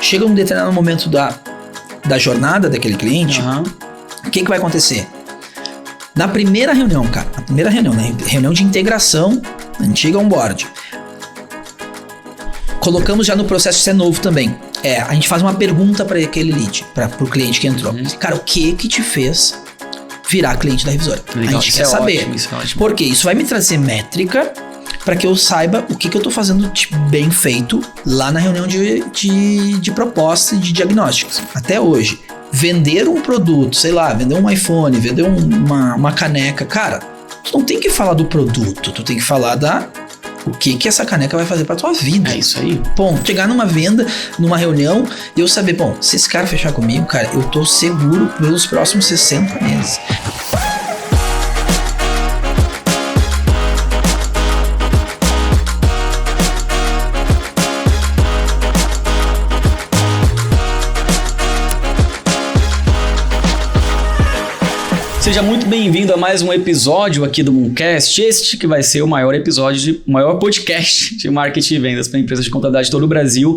Chega um determinado momento da jornada daquele cliente, o que vai acontecer? Na primeira reunião, cara, na reunião de integração, antiga onboard, colocamos já no processo, isso é novo também. A gente faz uma pergunta para aquele lead, pro cliente que entrou. Cara, o que te fez virar cliente da revisora? Legal, a gente quer saber. Ótimo. Porque isso vai me trazer métrica para que eu saiba o que eu tô fazendo de bem feito lá na reunião de proposta e de diagnósticos. Até hoje, vender um produto, sei lá, vender um iPhone, vender uma caneca, cara, tu não tem que falar do produto, tu tem que falar o que essa caneca vai fazer pra tua vida. É isso aí. Ponto. Chegar numa venda, numa reunião, e eu saber, se esse cara fechar comigo, cara, eu tô seguro pelos próximos 60 meses. Seja muito bem-vindo a mais um episódio aqui do Mooncast, este que vai ser o maior podcast de marketing e vendas para empresas de contabilidade de todo o Brasil.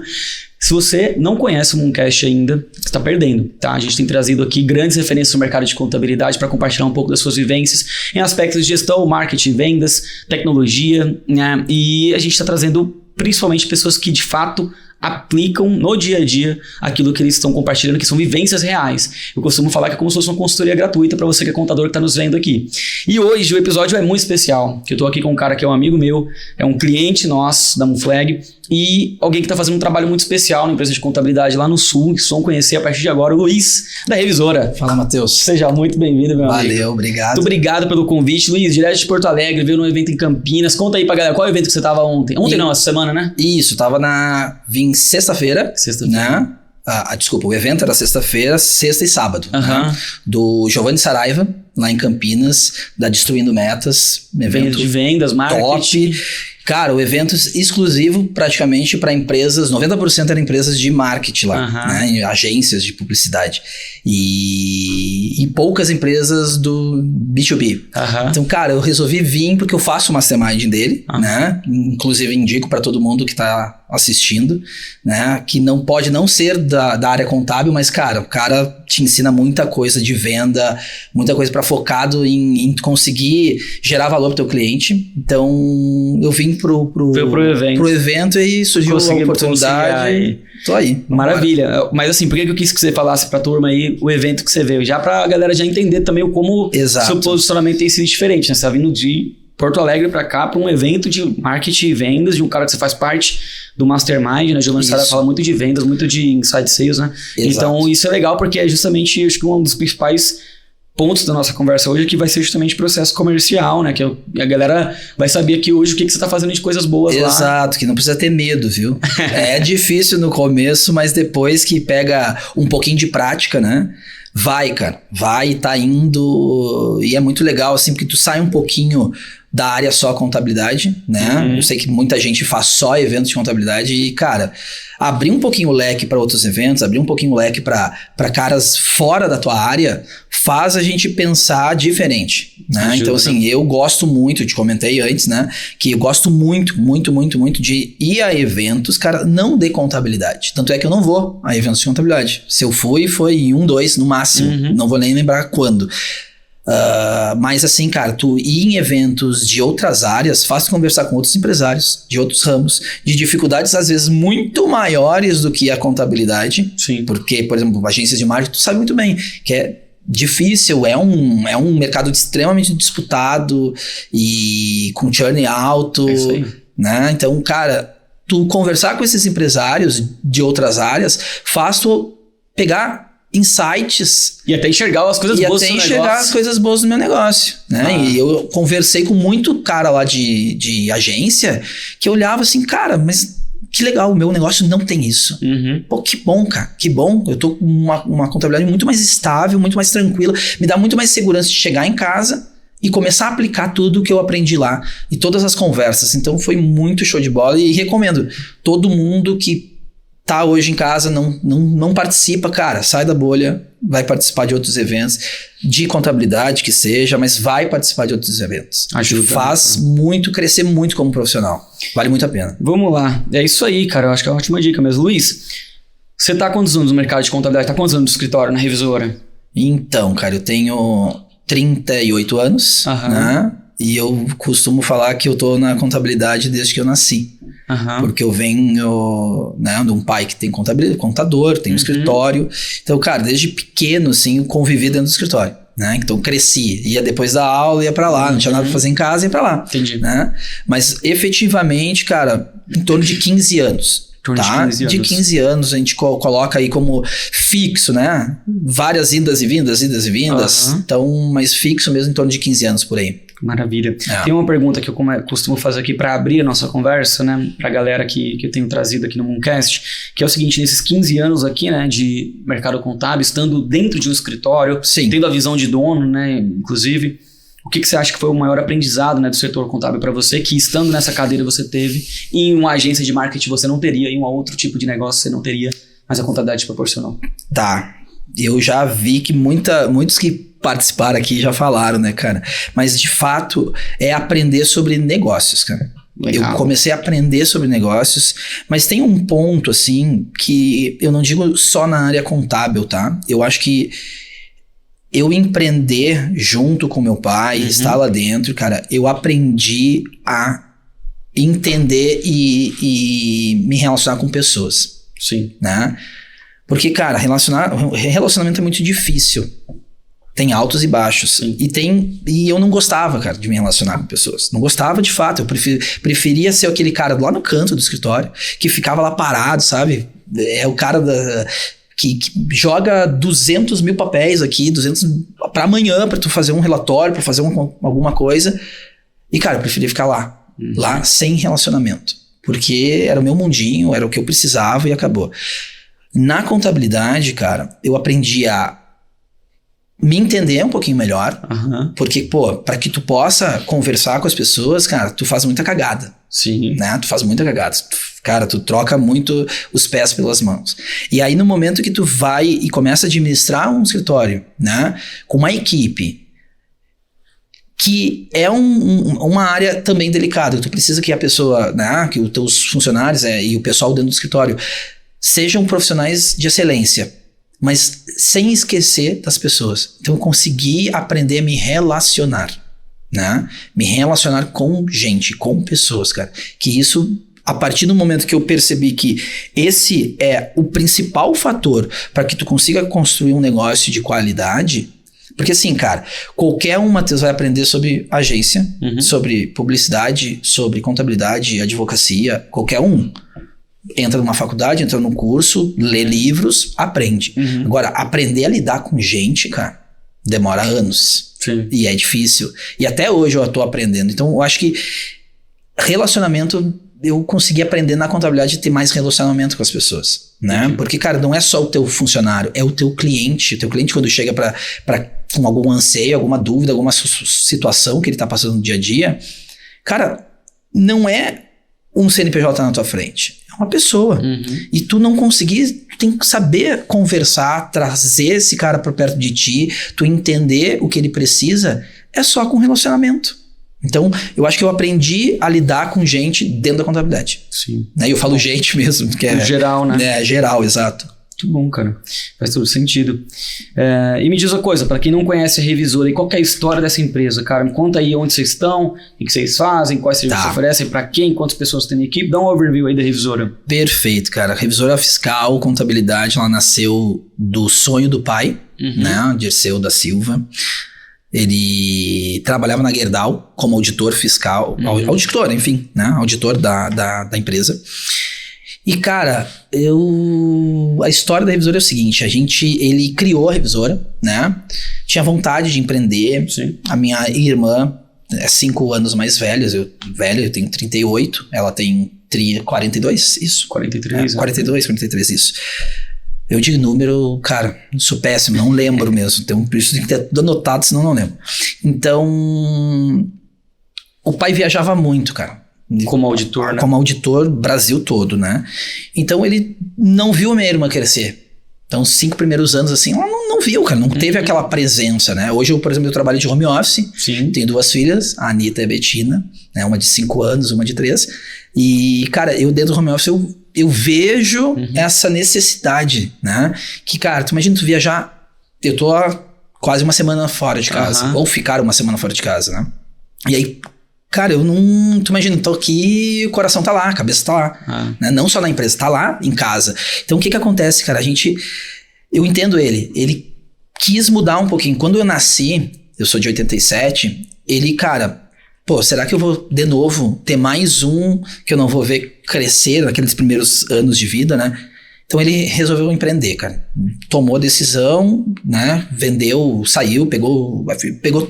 Se você não conhece o Mooncast ainda, você está perdendo, tá? A gente tem trazido aqui grandes referências no mercado de contabilidade para compartilhar um pouco das suas vivências em aspectos de gestão, marketing, vendas, tecnologia, né? E a gente está trazendo principalmente pessoas que de fato aplicam no dia a dia aquilo que eles estão compartilhando, que são vivências reais. Eu costumo falar que é como se fosse uma consultoria gratuita para você que é contador que está nos vendo aqui. E hoje o episódio é muito especial, que eu estou aqui com um cara que é um amigo meu, é um cliente nosso da Moonflag e alguém que está fazendo um trabalho muito especial na empresa de contabilidade lá no Sul, que vocês vão conhecer a partir de agora, o Luiz, da Revisora. Fala, Matheus. Seja muito bem-vindo, meu amigo. Valeu, obrigado. Muito obrigado pelo convite. Luiz, direto de Porto Alegre, veio num evento em Campinas. Conta aí pra galera, qual é o evento que você estava ontem? Não, essa semana, né? Isso, vim sexta-feira. Né? Desculpa, o evento era sexta-feira, sexta e sábado. Né? Do Giovanni Saraiva, lá em Campinas, da Destruindo Metas. Evento de vendas, marketing. Top. Cara, o evento exclusivo praticamente para empresas, 90% eram empresas de marketing lá, né? Agências de publicidade. E poucas empresas do B2B. Então, cara, eu resolvi vir porque eu faço o mastermind dele, né? Inclusive indico para todo mundo que tá assistindo, né? Que não pode não ser da área contábil, mas, cara, o cara te ensina muita coisa de venda, muita coisa para focado em conseguir gerar valor pro teu cliente. Então, eu vim pro evento e surgiu a oportunidade. Tô aí. Maravilha. Mas assim, por que eu quis que você falasse pra turma aí o evento que você veio? Já pra galera já entender também como seu posicionamento tem sido diferente, né? Você tá vindo de Porto Alegre pra cá, pra um evento de marketing e vendas, de um cara que você faz parte do Mastermind, né? Giovanni Saraiva fala muito de vendas, muito de inside sales, né? Exato. Então isso é legal porque é justamente, acho que um dos principais pontos da nossa conversa hoje que vai ser justamente o processo comercial, né? Que a galera vai saber aqui hoje o que você tá fazendo de coisas boas lá. Exato, que não precisa ter medo, viu? É difícil no começo, mas depois que pega um pouquinho de prática, né? Vai, cara. Vai, tá indo. E é muito legal, assim, porque tu sai um pouquinho da área só contabilidade, né? Eu sei que muita gente faz só eventos de contabilidade e, cara, abrir um pouquinho o leque para outros eventos, abrir um pouquinho o leque para caras fora da tua área, faz a gente pensar diferente, né? Ajuda, então, assim, eu gosto muito, te comentei antes, né? Que eu gosto muito de ir a eventos, cara, não de contabilidade. Tanto é que eu não vou a eventos de contabilidade. Se eu fui, foi em 1, 2 no máximo. Não vou nem lembrar quando. Mas assim, cara, tu ir em eventos de outras áreas, faz conversar com outros empresários de outros ramos, de dificuldades às vezes muito maiores do que a contabilidade. Sim. Porque, por exemplo, agências de marketing, tu sabe muito bem que é difícil, é um mercado extremamente disputado e com churn alto, né? Então, cara, tu conversar com esses empresários de outras áreas faz tu pegar insights. E até enxergar as coisas boas do seu negócio. E até enxergar as coisas boas do meu negócio, né? E eu conversei com muito cara lá de agência que eu olhava assim, cara, mas que legal, o meu negócio não tem isso. Pô, que bom, cara, que bom. Eu tô com uma contabilidade muito mais estável, muito mais tranquila, me dá muito mais segurança de chegar em casa e começar a aplicar tudo que eu aprendi lá e todas as conversas. Então foi muito show de bola e recomendo todo mundo que tá hoje em casa, não participa, cara, sai da bolha, vai participar de outros eventos, de contabilidade que seja, mas vai participar de outros eventos. Ajuda. Faz muito, crescer muito como profissional. Vale muito a pena. Vamos lá. É isso aí, cara. Eu acho que é uma ótima dica mesmo. Luiz, Você tá há quantos anos no mercado de contabilidade? Tá há quantos anos no escritório, na revisora? Então, cara, eu tenho 38 anos, né? E eu costumo falar que eu tô na contabilidade desde que eu nasci. Porque eu venho, né, de um pai que tem contador, tem um escritório. Então, cara, desde pequeno, assim, eu convivi dentro do escritório, né? Então, cresci. Ia depois da aula, ia pra lá. Não tinha nada pra fazer em casa, ia pra lá. Entendi. Né? Mas, efetivamente, cara, em torno de 15 anos. Tá? De 15 anos a gente coloca aí como fixo, né? Várias idas e vindas. Então, mas fixo mesmo em torno de 15 anos por aí. Maravilha. Tem uma pergunta que eu costumo fazer aqui para abrir a nossa conversa, né? Pra galera que eu tenho trazido aqui no Mooncast, que é o seguinte: nesses 15 anos aqui, né, de mercado contábil, estando dentro de um escritório, tendo a visão de dono, né, inclusive, o que você acha que foi o maior aprendizado, né, do setor contábil para você, que estando nessa cadeira você teve, e em uma agência de marketing você não teria, em um outro tipo de negócio você não teria, mas a contabilidade te proporcionou? Tá. Eu já vi que muitos que participaram aqui já falaram, né, cara? Mas, de fato, é aprender sobre negócios, cara. Legal. Eu comecei a aprender sobre negócios, mas tem um ponto, assim, que eu não digo só na área contábil, tá? Eu acho que eu empreender junto com meu pai, estar lá dentro, cara, eu aprendi a entender e me relacionar com pessoas. Sim. Né? Porque, cara, relacionamento é muito difícil. Tem altos e baixos. E eu não gostava, cara, de me relacionar com pessoas. Não gostava de fato. Eu preferia ser aquele cara lá no canto do escritório, que ficava lá parado, sabe? É o cara que joga 200 mil papéis aqui, 200 pra amanhã, pra tu fazer um relatório, pra fazer alguma coisa. E, cara, eu preferia ficar lá. Lá sem relacionamento. Porque era o meu mundinho, era o que eu precisava e acabou. Na contabilidade, cara, eu aprendi a me entender um pouquinho melhor. Porque, pô, pra que tu possa conversar com as pessoas, cara, tu faz muita cagada. Sim. Né? Tu faz muita cagada. Cara, tu troca muito os pés pelas mãos. E aí, no momento que tu vai e começa a administrar um escritório, né, com uma equipe, que é uma área também delicada. Tu precisa que a pessoa, né, que os teus funcionários e o pessoal dentro do escritório sejam profissionais de excelência, mas sem esquecer das pessoas. Então eu consegui aprender a me relacionar, né? Me relacionar com gente, com pessoas, cara. Que isso, a partir do momento que eu percebi que esse é o principal fator para que tu consiga construir um negócio de qualidade. Porque assim, cara, qualquer um, Matheus, vai aprender sobre agência, sobre publicidade, sobre contabilidade, advocacia, qualquer um. Entra numa faculdade, entra num curso, lê livros, aprende. Agora, aprender a lidar com gente, cara, demora anos. Sim. E é difícil. E até hoje eu tô aprendendo. Então, eu acho que relacionamento, eu consegui aprender na contabilidade a ter mais relacionamento com as pessoas, né? Porque, cara, não é só o teu funcionário, é o teu cliente. O teu cliente, quando chega com algum anseio, alguma dúvida, alguma situação que ele tá passando no dia a dia, cara, não é um CNPJ na tua frente. É uma pessoa. E tu não conseguir, tu tem que saber conversar, trazer esse cara para perto de ti, tu entender o que ele precisa, é só com relacionamento. Então, eu acho que eu aprendi a lidar com gente dentro da contabilidade. Sim. Né? Eu falo gente mesmo, porque é geral, né? É geral, exato. Muito bom, cara. Faz todo sentido. E me diz uma coisa, para quem não conhece a Revisora, qual que é a história dessa empresa, cara? Me conta aí onde vocês estão, o que vocês fazem, quais serviços oferecem, para quem, quantas pessoas tem na equipe. Dá um overview aí da Revisora. Perfeito, cara. A Revisora Fiscal, Contabilidade, ela nasceu do sonho do pai, né? Dirceu da Silva. Ele trabalhava na Gerdau como auditor fiscal, auditor, enfim, né? Auditor da empresa. E, cara, a história da Revisora é o seguinte, ele criou a Revisora, né? Tinha vontade de empreender. Sim. A minha irmã é 5 anos mais velha, eu tenho 38, ela tem 42, isso? 43. 43, isso. Eu de número, cara, sou péssimo, não lembro mesmo. Então, por isso tem que ter tudo anotado, senão não lembro. Então, o pai viajava muito, cara. Como auditor, né? Como auditor, Brasil todo, né? Então, ele não viu a minha irmã crescer. Então, os 5 primeiros anos, assim, ela não viu, cara. Não teve aquela presença, né? Hoje, por exemplo, eu trabalho de home office. Sim. Tenho 2 filhas, a Anitta e a Betina, né? Uma de 5 anos, uma de 3. E, cara, eu dentro do home office, eu eu vejo essa necessidade, né? Que, cara, tu imagina tu viajar, eu tô há quase uma semana fora de casa, ou ficar uma semana fora de casa, né? E aí, cara, eu não... Tu imagina, tô aqui, o coração tá lá, a cabeça tá lá, né? Não só na empresa, tá lá em casa. Então, o que acontece, cara? Eu entendo ele quis mudar um pouquinho. Quando eu nasci, eu sou de 87, ele, cara... Pô, será que eu vou, de novo, ter mais um que eu não vou ver crescer naqueles primeiros anos de vida, né? Então ele resolveu empreender, cara. Tomou a decisão, né? Vendeu, saiu, pegou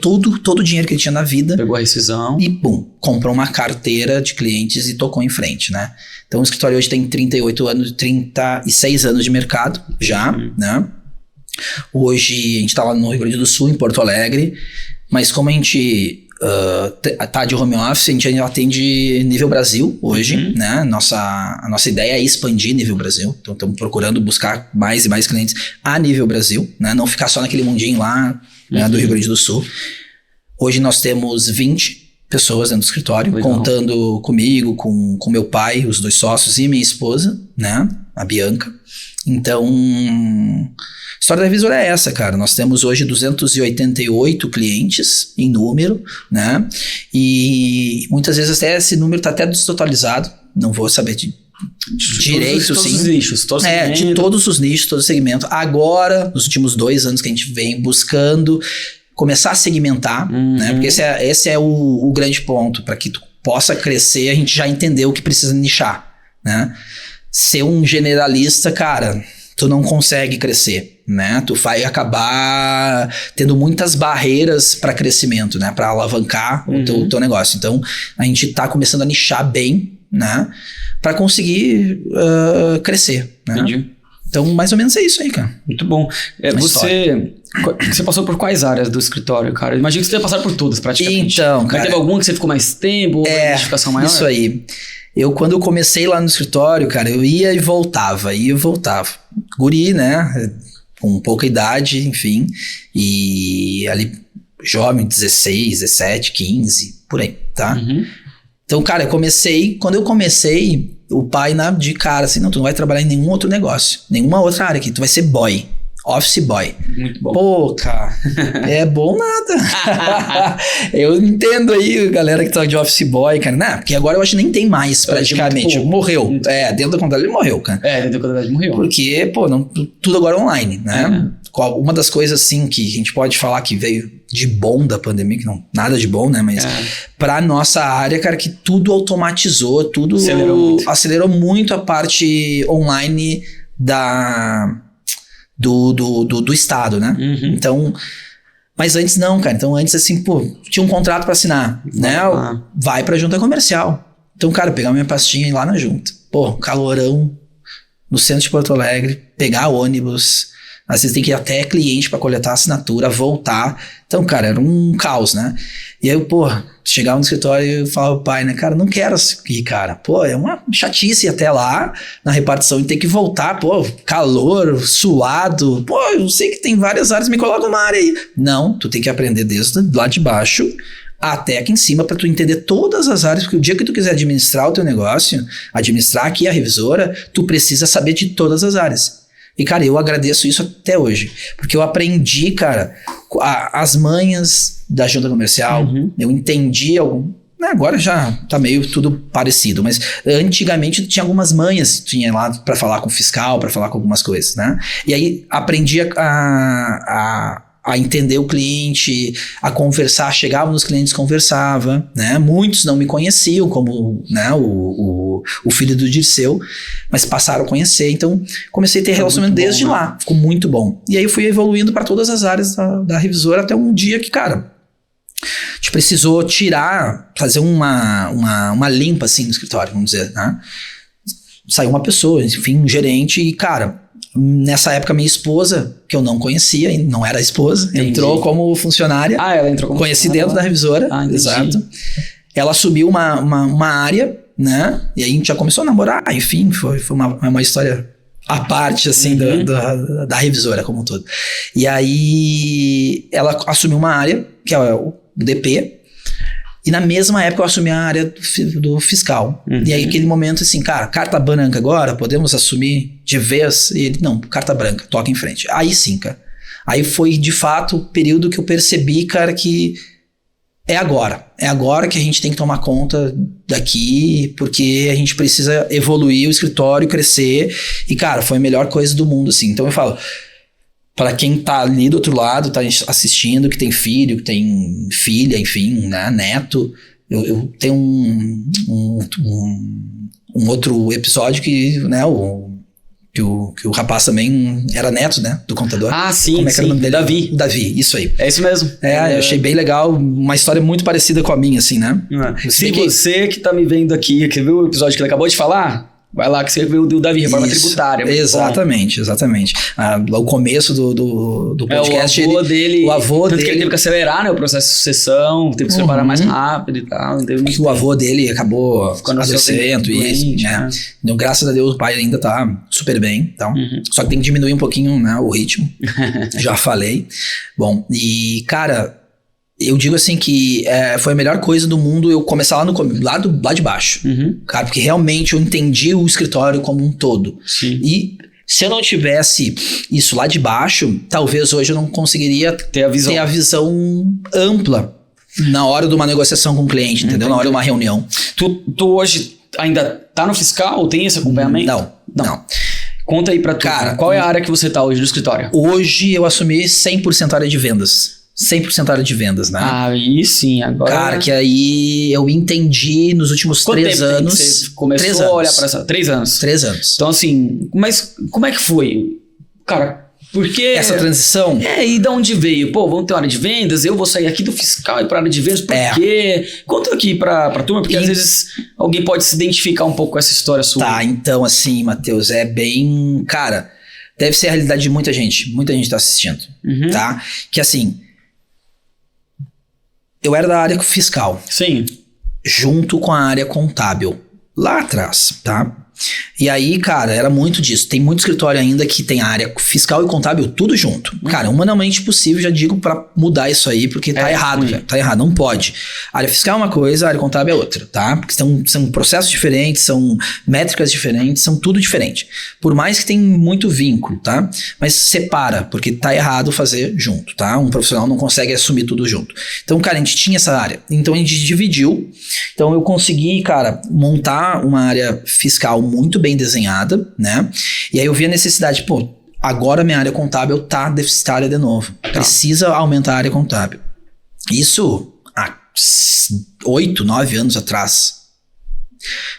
todo o dinheiro que ele tinha na vida. Pegou a rescisão. E, bum, comprou uma carteira de clientes e tocou em frente, né? Então o escritório hoje tem 36 anos de mercado já, né? Hoje a gente tá lá no Rio Grande do Sul, em Porto Alegre, mas como a gente... tá de home office, a gente ainda atende nível Brasil hoje, né? A nossa ideia é expandir nível Brasil, então estamos procurando buscar mais e mais clientes a nível Brasil, né? Não ficar só naquele mundinho lá, né, do Rio Grande do Sul. Hoje nós temos 20 pessoas dentro do escritório, legal, contando comigo, com meu pai, os 2 sócios e minha esposa, né? A Bianca. Então... A história da Revisora é essa, cara. Nós temos hoje 288 clientes em número, né? E muitas vezes até esse número tá até desatualizado. Não vou saber direito, todos sim. Os nichos, de todos os nichos, todo o segmento. Agora, nos últimos 2 anos que a gente vem buscando começar a segmentar, né? Porque esse é o grande ponto. Para que tu possa crescer, a gente já entendeu que precisa nichar, né? Ser um generalista, cara... tu não consegue crescer, né? Tu vai acabar tendo muitas barreiras para crescimento, né? Para alavancar o teu negócio. Então, a gente tá começando a nichar bem, né? Para conseguir crescer, né? Entendi. Então, mais ou menos é isso aí, cara. Muito bom. Você passou por quais áreas do escritório, cara? Imagina que você tenha passado por todas, praticamente. Então, cara... Mas teve alguma que você ficou mais tempo? Ou identificação maior? Isso aí. Quando eu comecei lá no escritório, cara, eu ia e voltava. Guri, né? Com pouca idade, enfim. E ali, jovem, 16, 17, 15, por aí, tá? Então, cara, quando eu comecei, o pai de cara, assim, não, tu não vai trabalhar em nenhum outro negócio, nenhuma outra área aqui, tu vai ser boy. Office boy. Muito bom. Pô, cara, é bom nada. Eu entendo aí, galera que tá de office boy, cara. Não, porque agora eu acho que nem tem mais, praticamente. Morreu. Dentro da contabilidade ele morreu, cara. Dentro da contabilidade morreu. Porque, pô, tudo agora online, né? Uma das coisas, assim, que a gente pode falar que veio de bom da pandemia, que não, nada de bom, né? Mas pra nossa área, cara, que tudo automatizou, tudo acelerou muito a parte online do estado, né? Então, mas antes não, cara. Então antes assim, pô, tinha um contrato pra assinar, né? Vai pra junta comercial. Então, cara, pegar minha pastinha e ir lá na junta. Pô, calorão no centro de Porto Alegre, pegar ônibus, às vezes tem que ir até cliente pra coletar a assinatura, voltar. Então, cara, era um caos, né? E aí, pô, chegava no escritório e falava pro pai, né? Cara, não quero ir, cara. Pô, é uma chatice ir até lá na repartição e ter que voltar. Pô, calor, suado. Pô, eu sei que tem várias áreas, me coloca uma área aí. Não, tu tem que aprender desde lá de baixo até aqui em cima pra tu entender todas as áreas, porque o dia que tu quiser administrar o teu negócio, administrar aqui a revisora, tu precisa saber de todas as áreas. E, cara, eu agradeço isso até hoje. Porque eu aprendi, cara, as manhas da junta comercial. Eu entendi agora já tá meio tudo parecido. Mas antigamente tinha algumas manhas. Tinha lá pra falar com o fiscal, pra falar com algumas coisas, né? E aí aprendi a entender o cliente, a conversar, chegava nos clientes, conversava, né? Muitos não me conheciam como, né, o filho do Dirceu, mas passaram a conhecer, então comecei a ter relacionamento desde lá, ficou muito bom. E aí eu fui evoluindo para todas as áreas da revisora até um dia que, cara, a gente precisou fazer uma limpa assim no escritório, vamos dizer, né? Saiu uma pessoa, enfim, um gerente e, cara, nessa época minha esposa, que eu não conhecia, e não era esposa, entrou como funcionária. Ela entrou como conheci dentro da revisora, exato. Ela assumiu uma área, né? E aí a gente já começou a namorar, enfim, foi uma história à parte, assim, da revisora como um todo. E aí ela assumiu uma área, que é o DP, E na mesma época eu assumi a área do fiscal. E aí aquele momento assim, cara, carta branca agora, podemos assumir de vez? E ele, não, carta branca, toca em frente. Aí sim, cara. Aí foi de fato o período que eu percebi, cara, que é agora que a gente tem que tomar conta daqui, porque a gente precisa evoluir o escritório, crescer. E cara, foi a melhor coisa do mundo, assim. Então eu falo, para quem tá ali do outro lado, tá assistindo, que tem filho, que tem filha, enfim, né, neto, eu tenho um outro episódio que, né, que o rapaz também era neto, né, do contador. Ah, sim, como é que era o nome dele? Davi. Davi, isso aí. É isso mesmo. Eu achei bem legal, uma história muito parecida com a minha, assim, né? Se você que tá me vendo aqui, que viu o episódio que ele acabou de falar... Vai lá que você viu o Davi, reforma tributária. Exatamente. O começo do podcast. O avô dele. O avô tanto dele. Que ele teve que acelerar, né? O processo de sucessão, teve que se preparar mais rápido e tal. Porque o avô dele acabou adoecendo e né? Então, graças a Deus, o pai ainda tá super bem. Então, só que tem que diminuir um pouquinho, né, o ritmo. Já falei. Bom, e cara... Eu digo assim que foi a melhor coisa do mundo eu começar lá de baixo. Cara, porque realmente eu entendi o escritório como um todo. Sim. E se eu não tivesse isso lá de baixo, talvez hoje eu não conseguiria ter a visão ampla na hora de uma negociação com o cliente, entendeu? Na hora de uma reunião. Tu hoje ainda tá no fiscal? Tem esse acompanhamento? Não. Conta aí pra tu. Cara, qual é a área que você tá hoje no escritório? Hoje eu assumi 100% área de vendas. 100% área de vendas, né? Aí sim, agora... Cara, que aí eu entendi nos últimos 3 anos... Você começou a olhar pra essa... 3 anos. 3 anos. Então assim, mas como é que foi? Cara, porque... Essa transição... E de onde veio? Pô, vamos ter uma área de vendas, eu vou sair aqui do fiscal e pra área de vendas, por quê? Conta aqui pra turma, porque às vezes alguém pode se identificar um pouco com essa história sua. Tá, então assim, Matheus, é bem... Cara, deve ser a realidade de muita gente tá assistindo, tá? Que assim... Eu era da área fiscal. Sim. Junto com a área contábil. Lá atrás, tá? E aí, cara, era muito disso. Tem muito escritório ainda que tem a área fiscal e contábil tudo junto. Cara, humanamente possível, já digo pra mudar isso aí, porque tá errado, velho. Tá errado, não pode. A área fiscal é uma coisa, a área contábil é outra, tá? Porque são processos diferentes, são métricas diferentes, são tudo diferente. Por mais que tem muito vínculo, tá? Mas separa, porque tá errado fazer junto, tá? Um profissional não consegue assumir tudo junto. Então, cara, a gente tinha essa área. Então, a gente dividiu. Então, eu consegui, cara, montar uma área fiscal muito bem desenhada, né? E aí eu vi a necessidade, pô, agora minha área contábil tá deficitária de novo. Precisa aumentar a área contábil. Isso há 8, 9 anos atrás.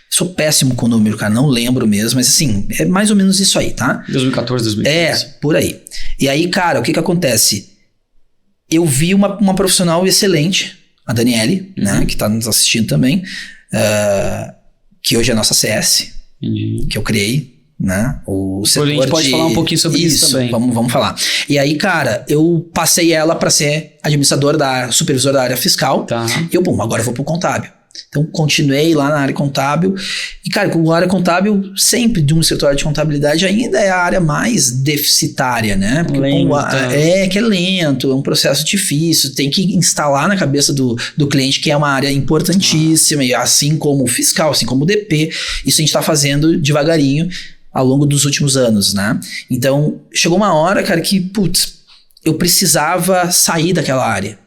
Sou péssimo com o número, cara, não lembro mesmo, mas assim, é mais ou menos isso aí, tá? 2014, 2015. Por aí. E aí, cara, o que acontece? Eu vi uma profissional excelente, a Daniele, né, que tá nos assistindo também, que hoje é a nossa CS, que eu criei, né? O setor a gente pode falar um pouquinho sobre isso também. Vamos falar. E aí, cara, eu passei ela para ser administradora supervisora da área fiscal. Tá. E eu, agora eu vou pro contábil. Então, continuei lá na área contábil. E, cara, com a área contábil, sempre de um escritório de contabilidade, ainda é a área mais deficitária, né? Porque que é lento, é um processo difícil, tem que instalar na cabeça do cliente que é uma área importantíssima, e assim como o fiscal, assim como o DP, isso a gente tá fazendo devagarinho ao longo dos últimos anos, né? Então, chegou uma hora, cara, que, eu precisava sair daquela área.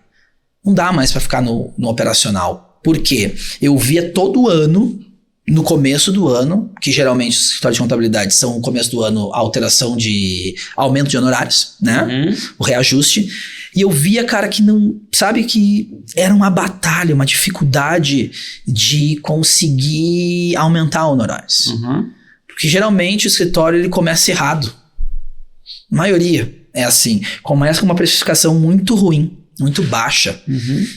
Não dá mais para ficar no operacional. Por quê? Eu via todo ano, no começo do ano, que geralmente os escritórios de contabilidade são no começo do ano, a alteração de aumento de honorários, né? O reajuste. E eu via, cara, que não... Sabe que era uma batalha, uma dificuldade de conseguir aumentar honorários. Porque geralmente o escritório ele começa errado. A maioria é assim. Começa com uma precificação muito ruim. Muito baixa.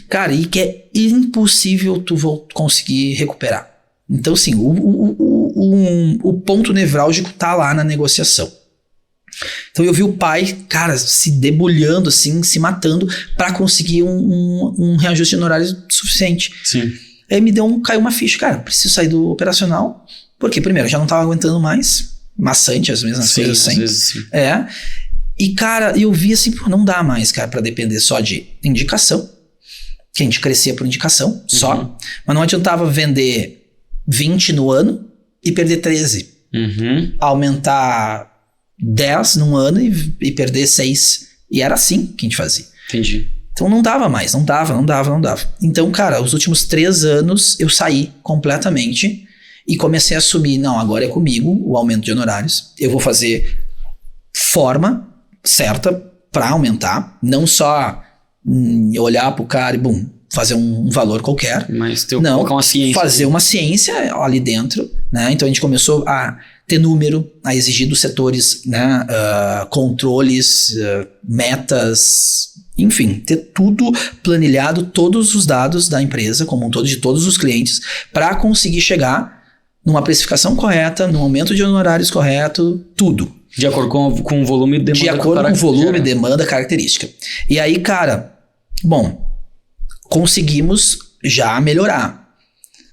Cara, e que é impossível tu conseguir recuperar. Então, assim, o ponto nevrálgico tá lá na negociação. Então, eu vi o pai, cara, se debulhando, assim, se matando para conseguir um reajuste de honorários suficiente. Sim. Aí caiu uma ficha, cara, preciso sair do operacional, porque, primeiro, eu já não tava aguentando mais, maçante, as mesmas coisas sempre. Às vezes, sim. E, cara, eu vi assim, não dá mais, cara, pra depender só de indicação. que a gente crescia por indicação só, mas não adiantava vender 20 no ano e perder 13. Aumentar 10 num ano e perder 6. E era assim que a gente fazia. Entendi. Então não dava mais, não dava. Então, cara, os últimos 3 anos eu saí completamente e comecei a assumir, não, agora é comigo o aumento de honorários. Eu vou fazer forma certa para aumentar, não só olhar pro cara e fazer um valor qualquer. Mas colocar uma ciência. Fazer uma ciência ali dentro, né? Então a gente começou a ter número, a exigir dos setores, né? Controles, metas, enfim, ter tudo planilhado, todos os dados da empresa, como um todo, de todos os clientes, para conseguir chegar numa precificação correta, num aumento de honorários correto, tudo. De acordo com o volume e demanda. De acordo com o volume, demanda, característica. E aí, cara, conseguimos já melhorar.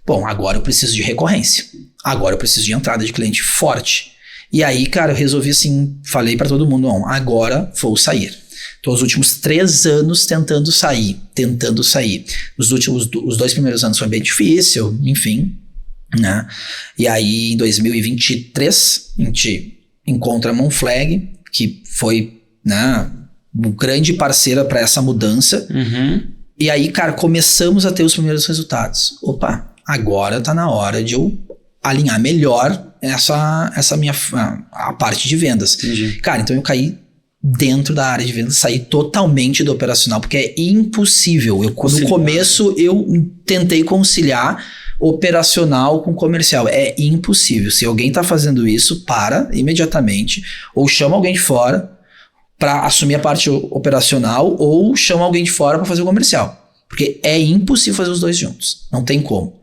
Bom, agora eu preciso de recorrência. Agora eu preciso de entrada de cliente forte. E aí, cara, eu resolvi assim, falei pra todo mundo, agora vou sair. Tô os últimos 3 anos tentando sair. Os 2 primeiros anos foi bem difícil, enfim, né? E aí, em 2023, a gente encontra a Monflag, que foi, né, uma grande parceira para essa mudança. E aí, cara, começamos a ter os primeiros resultados. Opa, agora tá na hora de eu alinhar melhor essa minha a parte de vendas. Entendi. Cara, então eu caí dentro da área de vendas, saí totalmente do operacional, porque é impossível. No começo eu tentei conciliar operacional com comercial. É impossível. Se alguém tá fazendo isso, para imediatamente, ou chama alguém de fora para assumir a parte operacional, ou chama alguém de fora para fazer o comercial. Porque é impossível fazer os dois juntos. Não tem como.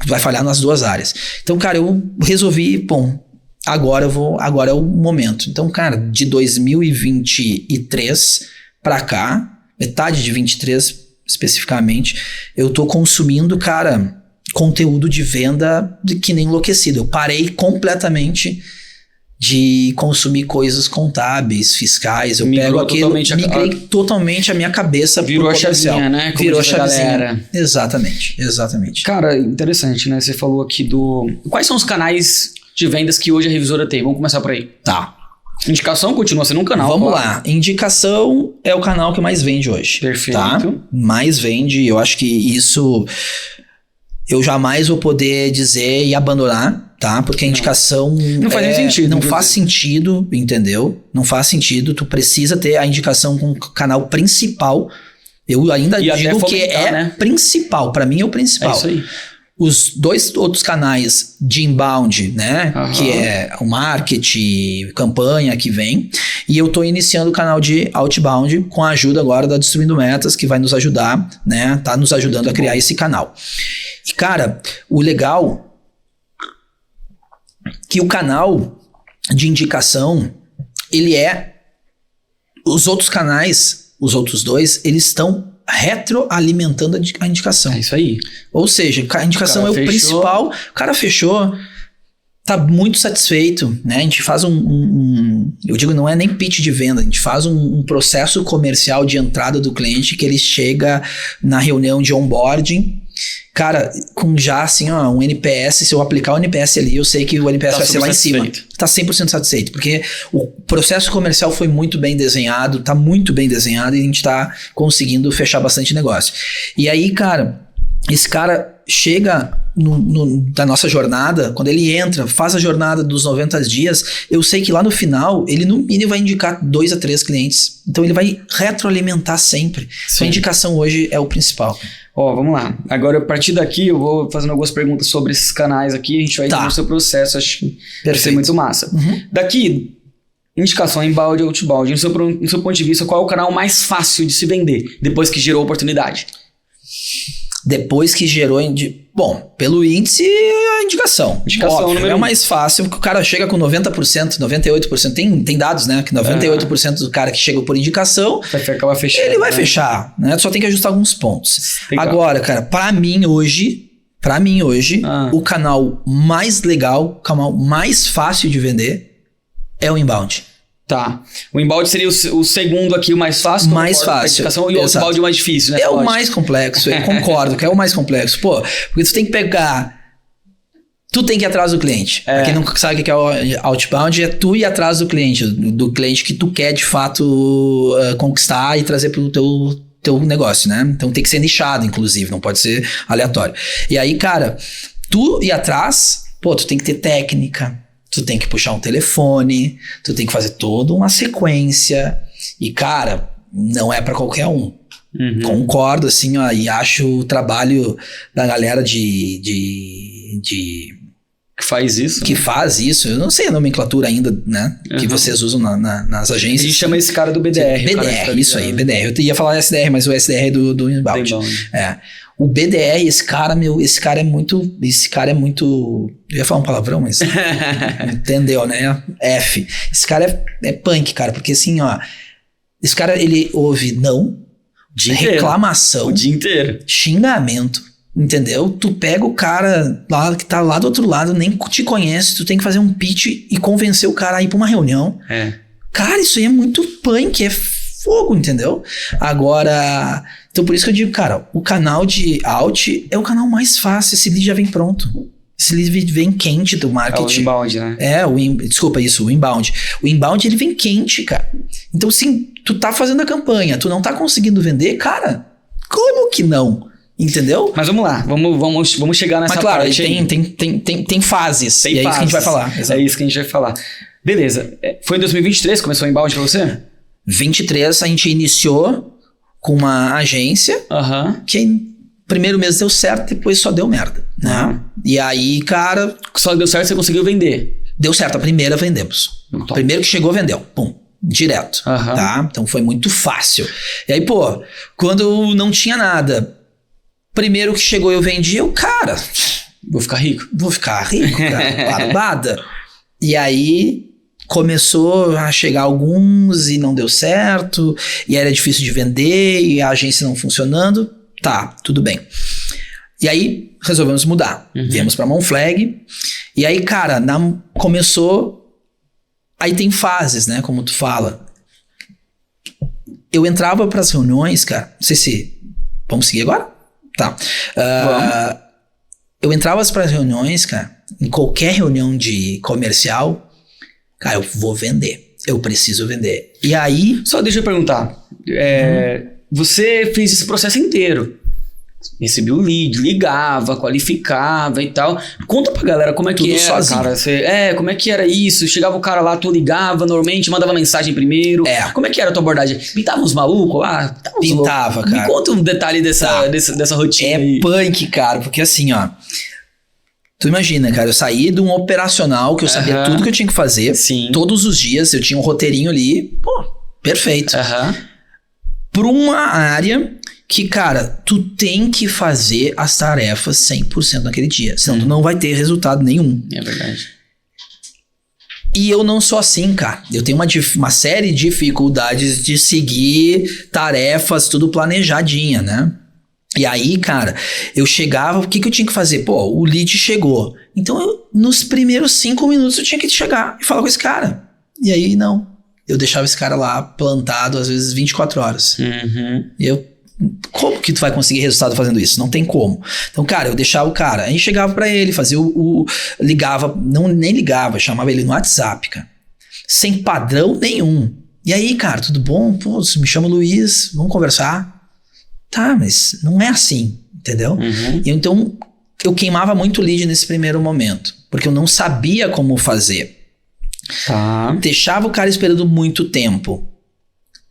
Vai falhar nas 2 áreas. Então, cara, eu resolvi, agora é o momento. Então, cara, de 2023 para cá, metade de 23 especificamente, eu tô consumindo, cara, conteúdo de venda que nem enlouquecido. Eu parei completamente de consumir coisas contábeis, fiscais. Eu migrei totalmente a minha cabeça. Virou a chavinha, né? Virou a chavinha. Exatamente. Cara, interessante, né? Você falou aqui Quais são os canais de vendas que hoje a revisora tem? Vamos começar por aí. Tá. Indicação continua sendo um canal. Vamos lá. Indicação é o canal que mais vende hoje. Perfeito. Tá? Mais vende. Eu acho que isso eu jamais vou poder dizer e abandonar, tá? Porque a indicação não faz nem sentido. Não faz sentido, entendeu? Não faz sentido. Tu precisa ter a indicação com o canal principal. Eu ainda digo que é principal. Para mim é o principal. É isso aí. Os 2 outros canais de inbound, né? Que é o marketing, campanha que vem. E eu tô iniciando o canal de outbound com a ajuda agora da Destruindo Metas, que vai nos ajudar, né? Tá nos ajudando a criar esse canal. E, cara, o legal que o canal de indicação, ele é... Os outros canais, os outros 2, eles estão retroalimentando a indicação. É isso aí. Ou seja, a indicação é o principal. O cara fechou, tá muito satisfeito, né? A gente faz eu digo, não é nem pitch de venda, a gente faz um processo comercial de entrada do cliente que ele chega na reunião de onboarding, cara, com já assim, um NPS, se eu aplicar o NPS ali, eu sei que o NPS vai ser lá em cima. Tá 100% satisfeito, porque o processo comercial foi muito bem desenhado, tá muito bem desenhado e a gente tá conseguindo fechar bastante negócio. E aí, cara, esse cara chega da nossa jornada, quando ele entra, faz a jornada dos 90 dias, eu sei que lá no final, ele no mínimo vai indicar 2 a 3 clientes. Então ele vai retroalimentar sempre. Sim. A indicação hoje é o principal. Vamos lá. Agora, a partir daqui, eu vou fazendo algumas perguntas sobre esses canais aqui. A gente vai entender o seu processo. Acho que vai ser muito massa. Daqui, indicação inbound e outbound. No seu ponto de vista, qual é o canal mais fácil de se vender depois que gerou a oportunidade? Depois que gerou... Bom, pelo índice, a indicação. Óbvio, é o mais fácil, porque o cara chega com 90%, 98%. Tem dados, né? Que 98% do cara que chega por indicação, vai fechando, ele vai fechar, né? Tu só tem que ajustar alguns pontos. Legal. Agora, cara, pra mim hoje, o canal mais legal, o canal mais fácil de vender é o inbound. Tá. O inbound seria o segundo aqui, o mais fácil. Mais fácil. E o outbound mais difícil, né? É o mais complexo, eu concordo que é o mais complexo. Pô, porque tu tem que pegar... Tu tem que ir atrás do cliente. Pra quem não sabe o que é o outbound, é tu ir atrás do cliente que tu quer de fato conquistar e trazer pro teu negócio, né? Então tem que ser nichado, inclusive, não pode ser aleatório. E aí, cara, tu ir atrás, pô, tu tem que ter técnica, tu tem que puxar um telefone, tu tem que fazer toda uma sequência. E, cara, não é pra qualquer um. Concordo, assim, ó, e acho o trabalho da galera que faz isso. Que faz isso. Eu não sei a nomenclatura ainda, né? Que vocês usam nas agências. A gente chama esse cara do BDR. BDR, isso aí, BDR. Eu ia falar SDR, mas o SDR é do inbound. O BDR, esse cara é muito... Eu ia falar um palavrão, mas... entendeu, né? F. Esse cara é punk, cara, porque assim, ó... Esse cara, ele ouve não, reclamação... O dia inteiro. Xingamento, entendeu? Tu pega o cara lá que tá lá do outro lado, nem te conhece, tu tem que fazer um pitch e convencer o cara a ir pra uma reunião. Cara, isso aí é muito punk, é fogo, entendeu? Agora... Então, por isso que eu digo, cara, o canal de out é o canal mais fácil. Esse lead já vem pronto. Esse lead vem quente do marketing. É o inbound, né? Desculpa isso, o inbound. O inbound, ele vem quente, cara. Então, assim, tu tá fazendo a campanha, tu não tá conseguindo vender, cara, como que não? Entendeu? Mas vamos lá, vamos chegar nessa parte. Mas claro, tem fases. Tem fases. É isso que a gente vai falar. Exato. É isso que a gente vai falar. Beleza. Foi em 2023 que começou o inbound pra você? 23 a gente iniciou com uma agência que primeiro mês deu certo, depois só deu merda, né? E aí, cara... Só deu certo, você conseguiu vender? Deu certo, a primeira vendemos. Primeiro que chegou, vendeu. Pum, direto. Tá? Então foi muito fácil. E aí, pô, quando não tinha nada, primeiro que chegou eu vendi, cara... Vou ficar rico, cara. Barbada. E aí... Começou a chegar alguns e não deu certo, e era difícil de vender, e a agência não funcionando. Tá, tudo bem. E aí, resolvemos mudar. Viemos pra Monflag, e aí, cara, começou... Aí tem fases, né, como tu fala. Eu entrava pras reuniões, cara, não sei se... Vamos seguir agora? Tá. Eu entrava pras reuniões, cara, em qualquer reunião de comercial... Cara, eu vou vender. Eu preciso vender. E aí... Só deixa eu perguntar. Você fez esse processo inteiro. Recebeu o lead, ligava, qualificava e tal. Conta pra galera como é que era, sozinho. Cara. Como é que era isso? Chegava o cara lá, tu ligava normalmente, mandava mensagem primeiro. Como é que era a tua abordagem? Pintava uns malucos lá? Pintava, cara. Me conta um detalhe dessa rotina aí. Punk, cara, porque assim, ó... Tu imagina, cara, eu saí de um operacional que eu sabia tudo que eu tinha que fazer. Sim. Todos os dias, eu tinha um roteirinho ali. Pô, perfeito. Pra uma área que, cara, tu tem que fazer as tarefas 100% naquele dia. Senão tu não vai ter resultado nenhum. É verdade. E eu não sou assim, cara. Eu tenho uma série de dificuldades de seguir tarefas tudo planejadinha, né? E aí, cara, eu chegava, o que eu tinha que fazer? Pô, o lead chegou. Então, nos primeiros 5 minutos eu tinha que chegar e falar com esse cara. E aí, não. Eu deixava esse cara lá plantado, às vezes, 24 horas. E como que tu vai conseguir resultado fazendo isso? Não tem como. Então, cara, eu deixava o cara. Aí chegava pra ele, fazia ligava, nem ligava, chamava ele no WhatsApp, cara. Sem padrão nenhum. E aí, cara, tudo bom? Pô, me chama Luiz, vamos conversar. Tá, mas não é assim, entendeu? E então, eu queimava muito lead nesse primeiro momento, porque eu não sabia como fazer. Deixava o cara esperando muito tempo.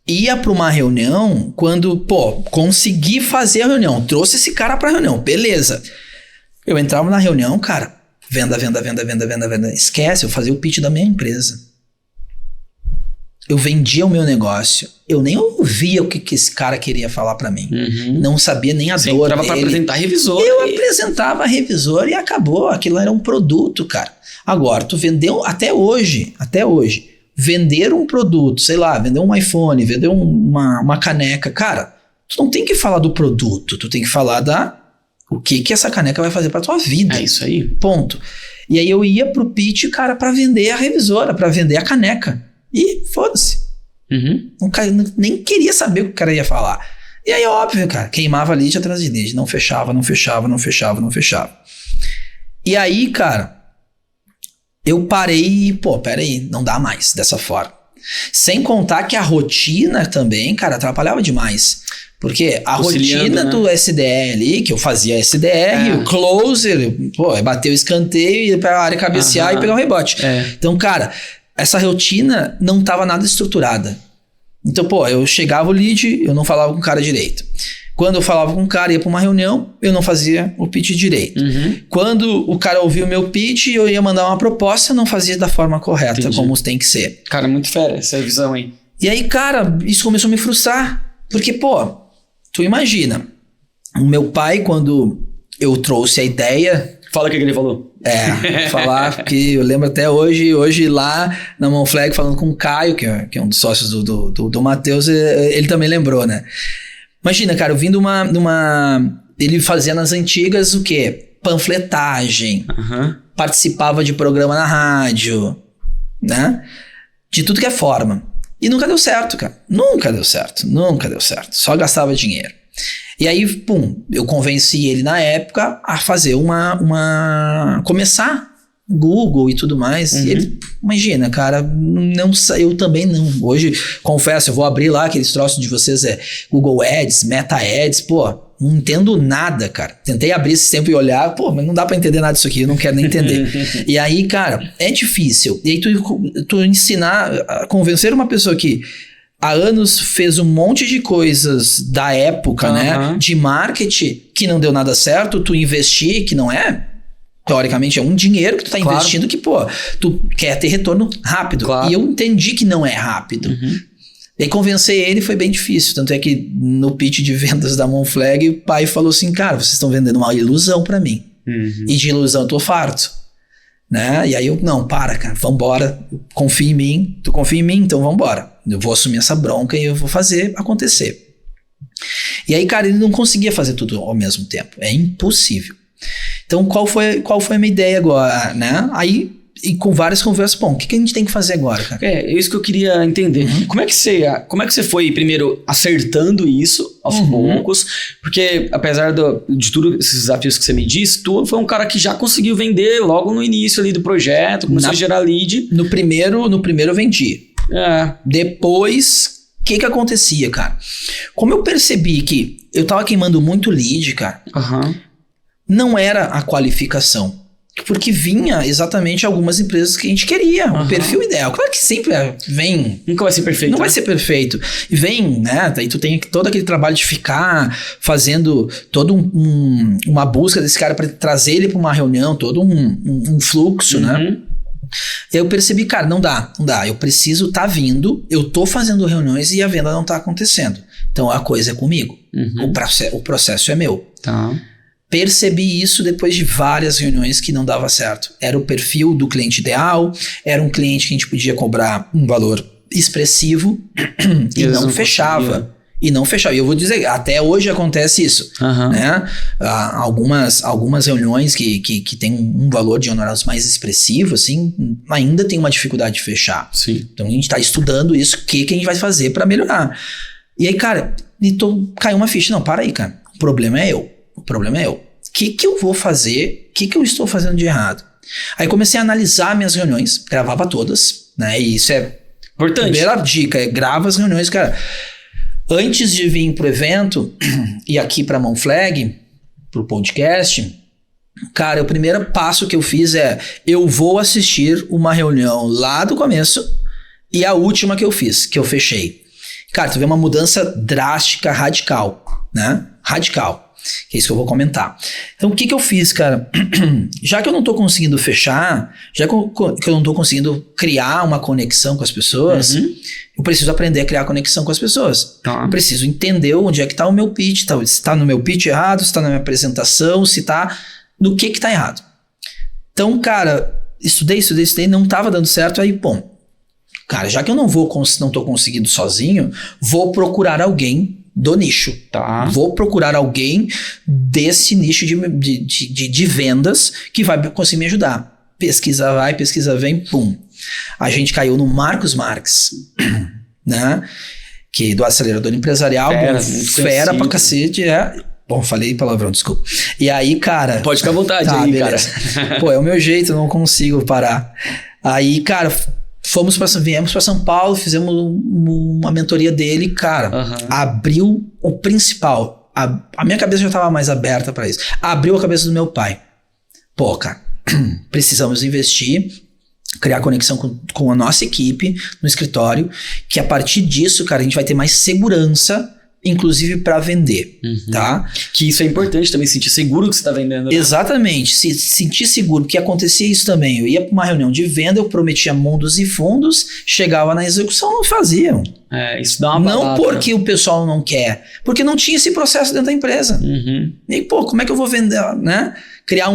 Ia pra uma reunião, quando, consegui fazer a reunião, trouxe esse cara pra reunião, beleza. Eu entrava na reunião, cara, venda. Esquece, eu fazia o pitch da minha empresa. Eu vendia o meu negócio. Eu nem ouvia o que esse cara queria falar pra mim. Não sabia nem a dor dele. Você entrava pra apresentar revisor. Eu apresentava revisor e acabou. Aquilo era um produto, cara. Agora, tu vendeu até hoje. Vender um produto, sei lá, vender um iPhone, vender uma caneca. Cara, tu não tem que falar do produto. Tu tem que falar o que essa caneca vai fazer pra tua vida. É isso aí. Ponto. E aí eu ia pro pitch, cara, pra vender a revisora, pra vender a caneca. E foda-se. Nem queria saber o que o cara ia falar. E aí, óbvio, cara, queimava lead atrás de lead. Não fechava. E aí, cara, eu parei e, peraí, não dá mais dessa forma. Sem contar que a rotina também, cara, atrapalhava demais. Porque a rotina, né, do SDR ali, que eu fazia SDR, o closer, bater o escanteio, ir pra área cabecear e pegar um rebote. Então, cara, essa rotina não tava nada estruturada. Então, eu chegava o lead, eu não falava com o cara direito. Quando eu falava com o cara, ia pra uma reunião, eu não fazia o pitch direito. Quando o cara ouvia o meu pitch, eu ia mandar uma proposta, eu não fazia da forma correta, como tem que ser. Cara, muito fera essa visão aí. E aí, cara, isso começou a me frustrar. Porque, tu imagina, o meu pai, quando eu trouxe a ideia... Fala o que ele falou. Falar que eu lembro até hoje lá na Monflag, falando com o Caio, que é um dos sócios do Matheus, ele também lembrou, né? Imagina, cara, eu vim ele fazia nas antigas o quê? Panfletagem, participava de programa na rádio, né? De tudo que é forma. E nunca deu certo, cara. Nunca deu certo. Só gastava dinheiro. E aí, eu convenci ele na época a fazer começar Google e tudo mais. E ele, imagina, cara, eu também não. Hoje, confesso, eu vou abrir lá aqueles troços de vocês, Google Ads, Meta Ads, não entendo nada, cara. Tentei abrir esse tempo e olhar, mas não dá pra entender nada disso aqui, eu não quero nem entender. E aí, cara, é difícil. E aí tu ensinar, convencer uma pessoa que há anos fez um monte de coisas da época, né, de marketing, que não deu nada certo, tu investir, que não é... Teoricamente é um dinheiro que tu tá investindo que, tu quer ter retorno rápido. E eu entendi que não é rápido. E aí convencer ele foi bem difícil. Tanto é que no pitch de vendas da Monflag, o pai falou assim, cara, vocês estão vendendo uma ilusão pra mim. E de ilusão eu tô farto. Né? E aí eu, não, para, cara, vambora. Confia em mim. Tu confia em mim? Então vambora. Eu vou assumir essa bronca e eu vou fazer acontecer. E aí, cara, ele não conseguia fazer tudo ao mesmo tempo. É impossível. Então, qual foi a minha ideia agora, né? Aí, e com várias conversas, o que a gente tem que fazer agora, cara? É isso que eu queria entender. Como é que você foi, primeiro, acertando isso aos poucos? Porque, apesar de tudo esses desafios que você me disse, tu foi um cara que já conseguiu vender logo no início ali do projeto, começou a gerar lead. No primeiro eu vendi. Depois, o que acontecia, cara? Como eu percebi que eu tava queimando muito lead, cara... Não era a qualificação, porque vinha exatamente algumas empresas que a gente queria, o perfil ideal. Claro que sempre vem... Nunca vai ser perfeito. Não vai ser perfeito. E vem, né? Daí tu tem todo aquele trabalho de ficar fazendo toda uma busca desse cara para trazer ele para uma reunião, todo um fluxo, né? E aí eu percebi, cara, não dá. Eu preciso estar vindo, eu tô fazendo reuniões e a venda não tá acontecendo. Então a coisa é comigo. O processo é meu. Percebi isso depois de várias reuniões que não dava certo. Era o perfil do cliente ideal, era um cliente que a gente podia cobrar um valor expressivo e não fechava. E eu vou dizer, até hoje acontece isso. Né? Algumas reuniões que tem um valor de honorários mais expressivo, assim, ainda tem uma dificuldade de fechar. Então a gente está estudando isso, o que a gente vai fazer para melhorar. E aí, cara, caiu uma ficha. Não, para aí, cara. O problema é eu. O que eu vou fazer? O que eu estou fazendo de errado? Aí comecei a analisar minhas reuniões, gravava todas, né? E isso é importante. Primeira dica, grava as reuniões, cara. Antes de vir pro evento e aqui pra Monflag, pro podcast, cara, o primeiro passo que eu fiz eu vou assistir uma reunião lá do começo e a última que eu fiz, que eu fechei. Cara, tu vê uma mudança drástica, radical, né? Radical. Que é isso que eu vou comentar. Então, o que eu fiz, cara? Já que eu não tô conseguindo fechar, já que eu não tô conseguindo criar uma conexão com as pessoas, eu preciso aprender a criar conexão com as pessoas. Eu preciso entender onde é que tá o meu pitch, se tá no meu pitch errado, se tá na minha apresentação, se tá no que tá errado. Então, cara, estudei, não tava dando certo, aí, cara, já que eu não tô conseguindo sozinho, vou procurar alguém do nicho, Vou procurar alguém desse nicho de vendas que vai conseguir me ajudar. Pesquisa vai, pesquisa vem, A gente caiu no Marcos Marques, né? Que do acelerador empresarial, fera pra cacete, Bom, falei palavrão, desculpa. E aí, cara... Pode ficar à vontade aí, beleza. Cara. Pô, é o meu jeito, eu não consigo parar. Aí, cara, viemos pra São Paulo, fizemos uma mentoria dele, cara, abriu o principal. A minha cabeça já tava mais aberta pra isso. Abriu a cabeça do meu pai. Pô, cara, precisamos investir, criar conexão com a nossa equipe no escritório, que a partir disso, cara, a gente vai ter mais segurança, inclusive para vender, tá? Que isso é importante também, sentir seguro que você tá vendendo. Né? Exatamente, se sentir seguro, porque acontecia isso também. Eu ia para uma reunião de venda, eu prometia mundos e fundos, chegava na execução, não faziam. Isso dá uma balada. Não porque o pessoal não quer, porque não tinha esse processo dentro da empresa. E, pô, como é que eu vou vender, né? Criar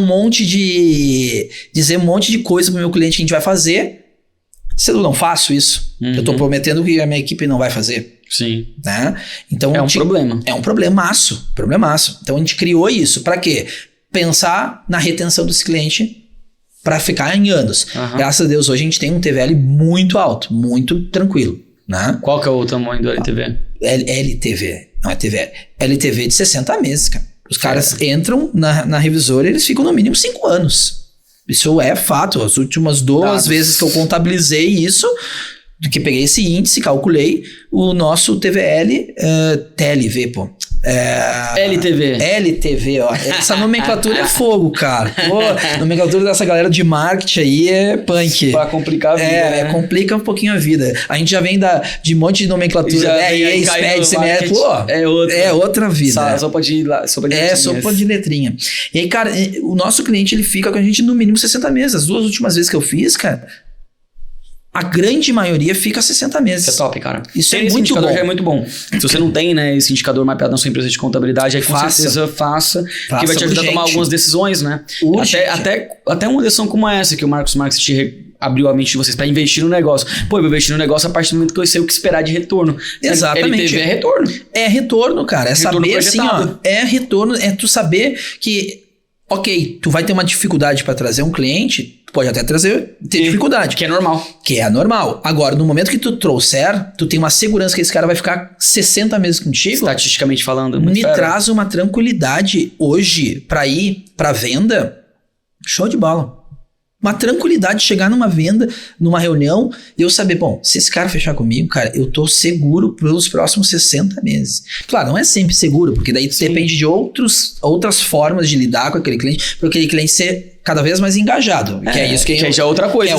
dizer um monte de coisa pro meu cliente que a gente vai fazer, se eu não faço isso, eu tô prometendo que a minha equipe não vai fazer. Sim. Né? Então, problema. É um problemaço. Então a gente criou isso. Para quê? Pensar na retenção desse cliente para ficar em anos. Graças a Deus, hoje a gente tem um TVL muito alto, muito tranquilo. Né? Qual que é o tamanho do LTV? LTV, não é TVL. LTV de 60 meses, cara. Os caras entram na revisora e eles ficam no mínimo 5 anos. Isso é fato. As últimas 2 vezes que eu contabilizei isso, que peguei esse índice, calculei, o nosso TVL, TLV, pô. LTV, ó. Essa nomenclatura é fogo, cara. Pô, a nomenclatura dessa galera de marketing aí é punk. Pra complicar a vida, né? Complica um pouquinho a vida. A gente já vem de um monte de nomenclatura, SPED, CMS, pô, é outra vida. Sopa de letrinha. Sopa de letrinha. E aí, cara, o nosso cliente, ele fica com a gente no mínimo 60 meses. As 2 últimas vezes que eu fiz, cara, a grande maioria fica 60 meses. Isso é top, cara. Isso é muito bom. Já é muito bom. Se você não tem, né, esse indicador mapeado na sua empresa de contabilidade, aí com certeza faça, que vai te ajudar a tomar algumas decisões, né? Até uma decisão como essa, que o Marcos Marques abriu a mente de vocês para investir no negócio. Pô, eu vou investir no negócio a partir do momento que eu sei o que esperar de retorno. Exatamente. LTV é retorno. É retorno, cara. É retorno saber projetado. Assim, ó. É retorno, é tu saber que, ok, tu vai ter uma dificuldade para trazer um cliente, tu pode até ter dificuldade. Que é normal. Agora, no momento que tu trouxer, tu tem uma segurança que esse cara vai ficar 60 meses contigo. Estatisticamente falando. Me traz uma tranquilidade hoje para ir pra venda. Show de bola. Uma tranquilidade de chegar numa venda, numa reunião, e eu saber, bom, se esse cara fechar comigo, cara, eu tô seguro pelos próximos 60 meses. Claro, não é sempre seguro, porque daí depende de outras formas de lidar com aquele cliente, para aquele cliente ser cada vez mais engajado. Que é isso que já é outra coisa.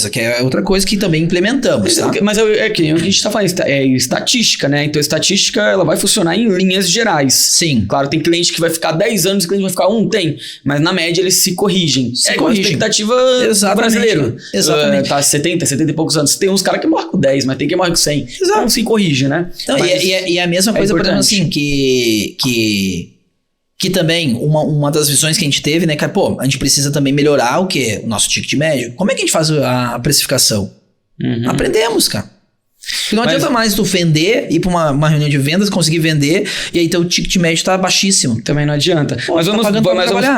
Que é outra coisa que também implementamos. Tá? Mas é que a gente tá falando, é estatística, né? Então a estatística, ela vai funcionar em linhas gerais. Sim. Claro, tem cliente que vai ficar 10 anos, cliente vai ficar 1, tem. Mas na média eles se corrigem. A expectativa do brasileiro. Exatamente. Tá 70 e poucos anos. Tem uns caras que morrem com 10, mas tem que morrer com 100. Exato. Então se corrige, né? Então, e a mesma coisa, por exemplo, assim, que também, uma das visões que a gente teve, né, cara, pô, a gente precisa também melhorar o quê? O nosso ticket médio. Como é que a gente faz a precificação? Aprendemos, cara. Porque não adianta mais tu vender, ir pra uma reunião de vendas, conseguir vender, e aí teu ticket médio tá baixíssimo. Também não adianta. Pô, mas vamos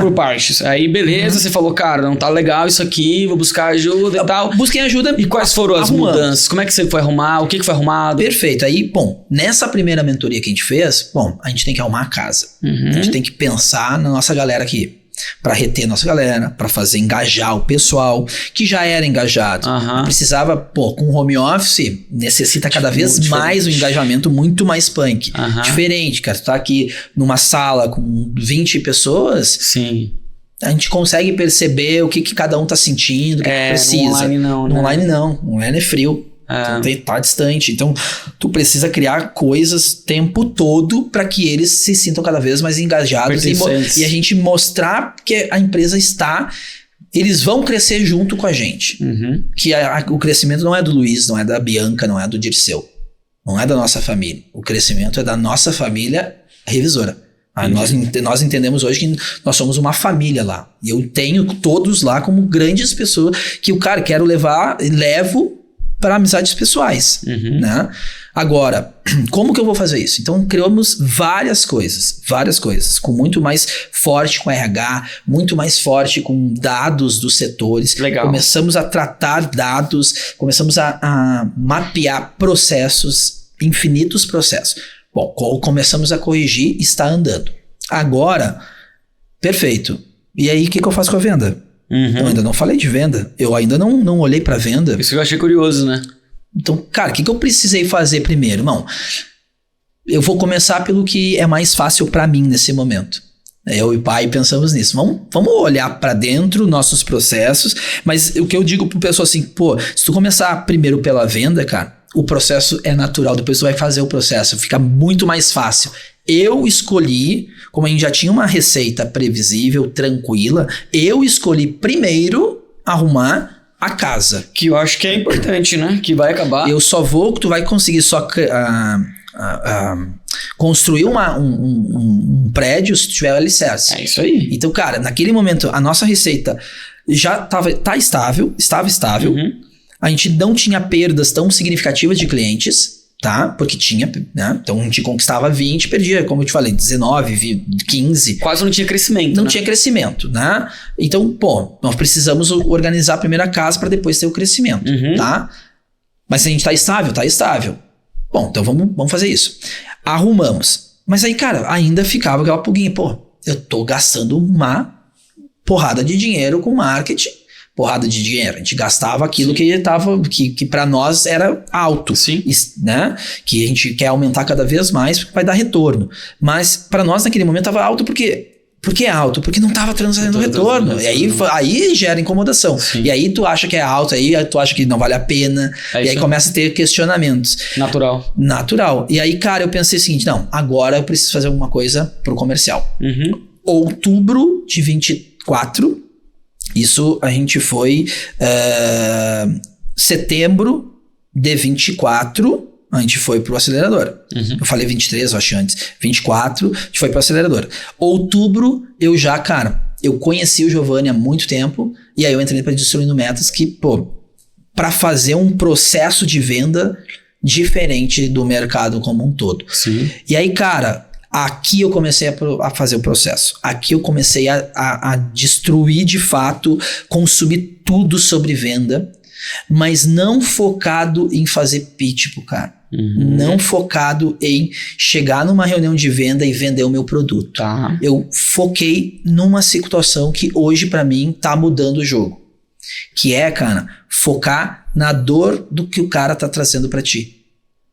por partes. Aí beleza, você falou, cara, não tá legal isso aqui, vou buscar ajuda e tal. Busquem ajuda. E quais foram as mudanças? Como é que você foi arrumar? O que foi arrumado? Perfeito. Aí, bom, nessa primeira mentoria que a gente fez, bom, a gente tem que arrumar a casa. A gente tem que pensar na nossa galera aqui. Para reter nossa galera, para fazer engajar o pessoal que já era engajado. Precisava, pô, com home office, necessita cada vez mais um engajamento muito mais punk. Diferente, cara. Tu tá aqui numa sala com 20 pessoas. Sim. A gente consegue perceber o que cada um tá sentindo, o que precisa. No online não, né? No online não. No online é frio. Tá distante. Então, tu precisa criar coisas o tempo todo para que eles se sintam cada vez mais engajados e a gente mostrar que a empresa está... Eles vão crescer junto com a gente. Que o crescimento não é do Luiz, não é da Bianca, não é do Dirceu. Não é da nossa família. O crescimento é da nossa família revisora. Nós entendemos hoje que nós somos uma família lá. E eu tenho todos lá como grandes pessoas que o cara quero levo para amizades pessoais, né? Agora, como que eu vou fazer isso? Então, criamos várias coisas, com muito mais forte com RH, muito mais forte com dados dos setores. Legal. Começamos a tratar dados, começamos a mapear processos, infinitos processos. Bom, começamos a corrigir, está andando. Agora, perfeito. E aí, o que eu faço com a venda? Eu ainda não falei de venda, eu ainda não olhei para venda. Isso que eu achei curioso, né? Então, cara, o que eu precisei fazer primeiro? Não, eu vou começar pelo que é mais fácil para mim nesse momento. Eu e o pai pensamos nisso. Vamos olhar para dentro nossos processos, mas o que eu digo pro pessoal assim, pô, se tu começar primeiro pela venda, cara, o processo é natural, depois tu vai fazer o processo, fica muito mais fácil. Eu escolhi, como a gente já tinha uma receita previsível, tranquila, eu escolhi primeiro arrumar a casa. Que eu acho que é importante, né? Que vai acabar. Tu vai conseguir só construir um prédio se tiver alicerce. É isso aí. Então, cara, naquele momento, a nossa receita já estava estável. A gente não tinha perdas tão significativas de clientes, tá? Porque tinha, né? Então a gente conquistava 20, perdia, como eu te falei, 19, 15. Quase não tinha crescimento, Não tinha crescimento, né? Então, pô, nós precisamos organizar a primeira casa para depois ter o crescimento, tá? Mas se a gente tá estável. Bom, então vamos fazer isso. Arrumamos. Mas aí, cara, ainda ficava aquela pulguinha. Pô, eu tô gastando uma porrada de dinheiro com marketing. Porrada de dinheiro. A gente gastava aquilo que para nós era alto. Sim. Né? Que a gente quer aumentar cada vez mais porque vai dar retorno. Mas para nós naquele momento estava alto porque é alto? Porque não estava trazendo retorno. E aí gera incomodação. Sim. E aí tu acha que é alto, aí tu acha que não vale a pena. E aí começa a ter questionamentos. Natural. E aí, cara, eu pensei o seguinte, não, agora eu preciso fazer alguma coisa pro comercial. Outubro de 24, isso a gente foi setembro de 24, a gente foi pro acelerador. Eu falei 23, eu acho antes. 24, a gente foi pro acelerador. Outubro, eu conheci o Giovanni há muito tempo, e aí eu entrei para Destruindo Metas, que, pô, para fazer um processo de venda diferente do mercado como um todo. Sim. E aí, cara, aqui eu comecei a fazer o processo. Aqui eu comecei a destruir de fato, consumir tudo sobre venda, mas não focado em fazer pitch pro cara. Não focado em chegar numa reunião de venda e vender o meu produto. Tá. Eu foquei numa situação que hoje pra mim tá mudando o jogo. Que é, cara, focar na dor do que o cara tá trazendo pra ti.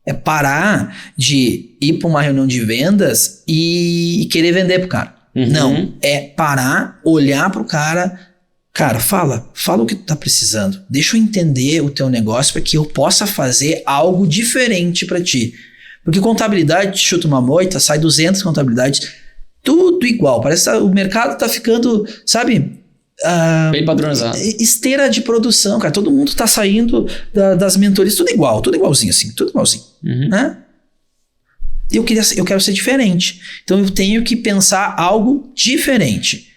É parar de ir pra uma reunião de vendas e querer vender pro cara. Não, é parar, olhar pro cara. Cara, fala o que tu tá precisando. Deixa eu entender o teu negócio para que eu possa fazer algo diferente para ti. Porque contabilidade, chuta uma moita, sai 200 contabilidades, tudo igual. Parece que o mercado tá ficando, sabe... bem padronizado. Esteira de produção, cara. Todo mundo tá saindo das mentorias, tudo igualzinho assim, tudo igualzinho. Né? Eu quero ser diferente. Então eu tenho que pensar algo diferente.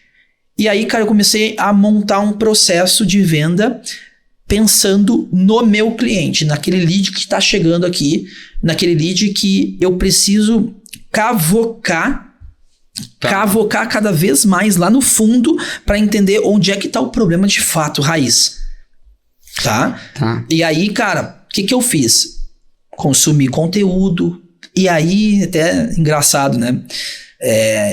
E aí, cara, eu comecei a montar um processo de venda pensando no meu cliente, naquele lead que está chegando aqui, naquele lead que eu preciso cavocar cada vez mais lá no fundo para entender onde é que está o problema de fato, raiz. Tá? E aí, cara, o que eu fiz? Consumi conteúdo. E aí, até engraçado, né?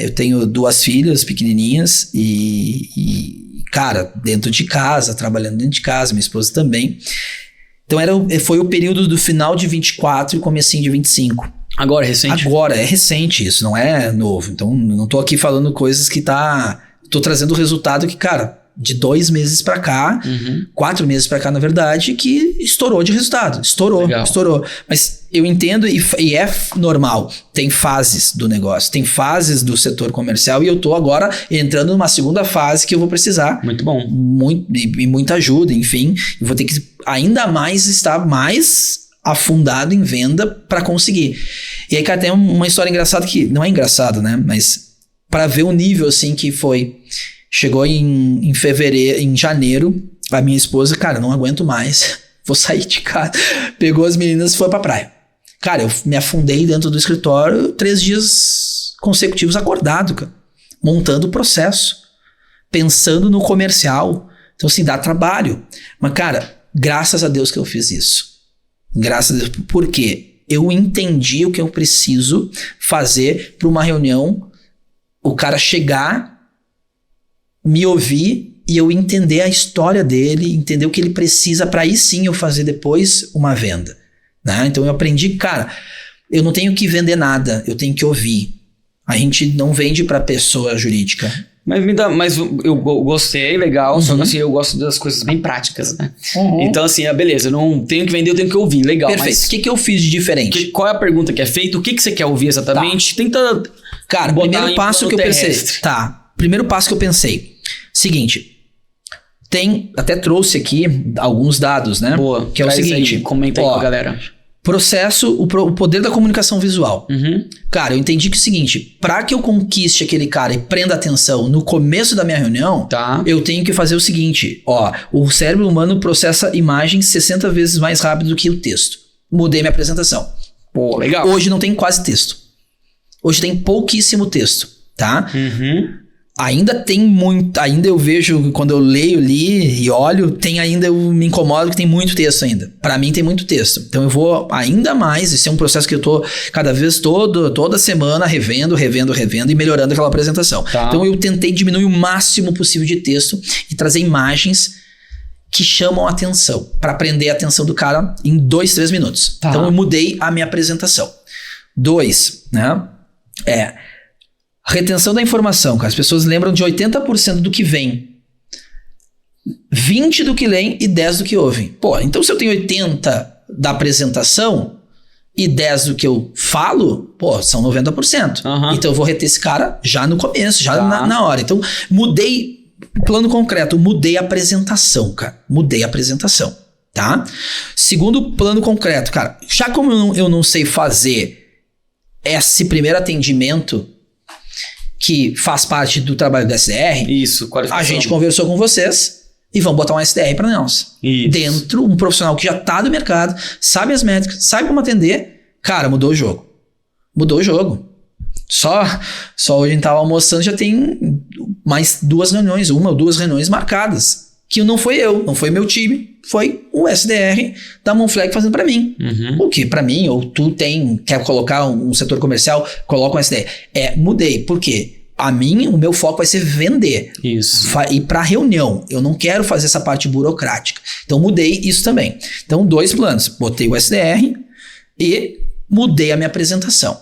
Eu tenho 2 filhas pequenininhas e, cara, dentro de casa, trabalhando dentro de casa, minha esposa também. Então foi o período do final de 24 e comecinho de 25. Agora, recente? Agora, é recente isso, não é novo. Então, não tô aqui falando coisas que tô trazendo o resultado que, cara, de 2 meses pra cá, 4 meses pra cá, na verdade, que estourou de resultado. Estourou. Mas eu entendo e é normal. Tem fases do negócio, tem fases do setor comercial e eu tô agora entrando numa segunda fase que eu vou precisar. Muito bom. E muita ajuda, enfim. Eu vou ter que ainda mais estar mais afundado em venda para conseguir. E aí, cara, tem uma história engraçada que não é engraçado, né? Mas para ver o nível assim que foi... Chegou em janeiro, a minha esposa, cara, não aguento mais, vou sair de casa. Pegou as meninas e foi pra praia. Cara, eu me afundei dentro do escritório 3 dias consecutivos acordado, cara. Montando o processo. Pensando no comercial. Então, assim, dá trabalho. Mas, cara, graças a Deus que eu fiz isso. Graças a Deus. Por quê? Eu entendi o que eu preciso fazer para uma reunião, o cara chegar, me ouvir e eu entender a história dele, entender o que ele precisa para aí sim eu fazer depois uma venda. Né? Então, eu aprendi, cara, eu não tenho que vender nada, eu tenho que ouvir. A gente não vende para pessoa jurídica. Mas eu gostei, legal, só que assim, eu gosto das coisas bem práticas, né? Então assim, beleza, eu não tenho que vender, eu tenho que ouvir, legal. Perfeito, mas o que eu fiz de diferente? Qual é a pergunta que é feita, o que você quer ouvir exatamente? Tenta Cara, primeiro passo que eu pensei. Tá, primeiro passo que eu pensei. Seguinte, até trouxe aqui alguns dados, né? Boa, que é o seguinte. Aí, comenta aí com a galera. Processo, o poder da comunicação visual. Cara, eu entendi que é o seguinte, para que eu conquiste aquele cara e prenda atenção no começo da minha reunião, eu tenho que fazer o seguinte, o cérebro humano processa imagens 60 vezes mais rápido do que o texto. Mudei minha apresentação. Pô, legal. Hoje não tem quase texto. Hoje tem pouquíssimo texto, tá? Ainda tem muito, ainda eu vejo, quando eu leio ali e olho, eu me incomodo que tem muito texto ainda. Pra mim tem muito texto. Então eu vou ainda mais, esse é um processo que eu tô cada vez toda semana revendo e melhorando aquela apresentação. Então eu tentei diminuir o máximo possível de texto e trazer imagens que chamam a atenção, pra prender a atenção do cara em 2, 3 minutos. Então eu mudei a minha apresentação. 2, né? Retenção da informação, cara. As pessoas lembram de 80% do que vem, 20% do que leem e 10% do que ouvem. Pô, então se eu tenho 80% da apresentação e 10% do que eu falo, pô, são 90%. Então eu vou reter esse cara já no começo, já na hora. Então mudei, plano concreto, mudei a apresentação, cara. Mudei a apresentação, tá? Segundo plano concreto, cara, já como eu não sei fazer esse primeiro atendimento que faz parte do trabalho do SDR, a gente conversou com vocês e vamos botar um SDR para nós. Dentro, um profissional que já tá do mercado, sabe as métricas, sabe como atender. Cara, mudou o jogo. Mudou o jogo. Só hoje a gente tava almoçando, já tem mais 2 reuniões, 1 ou 2 reuniões marcadas. Que não foi eu, não foi meu time, foi o SDR da Monflag fazendo para mim. O que para mim, ou tu quer colocar um setor comercial, coloca um SDR. Mudei, por quê? O meu foco vai ser vender. Ir para reunião. Eu não quero fazer essa parte burocrática. Então mudei isso também. Então 2 planos. Botei o SDR e mudei a minha apresentação.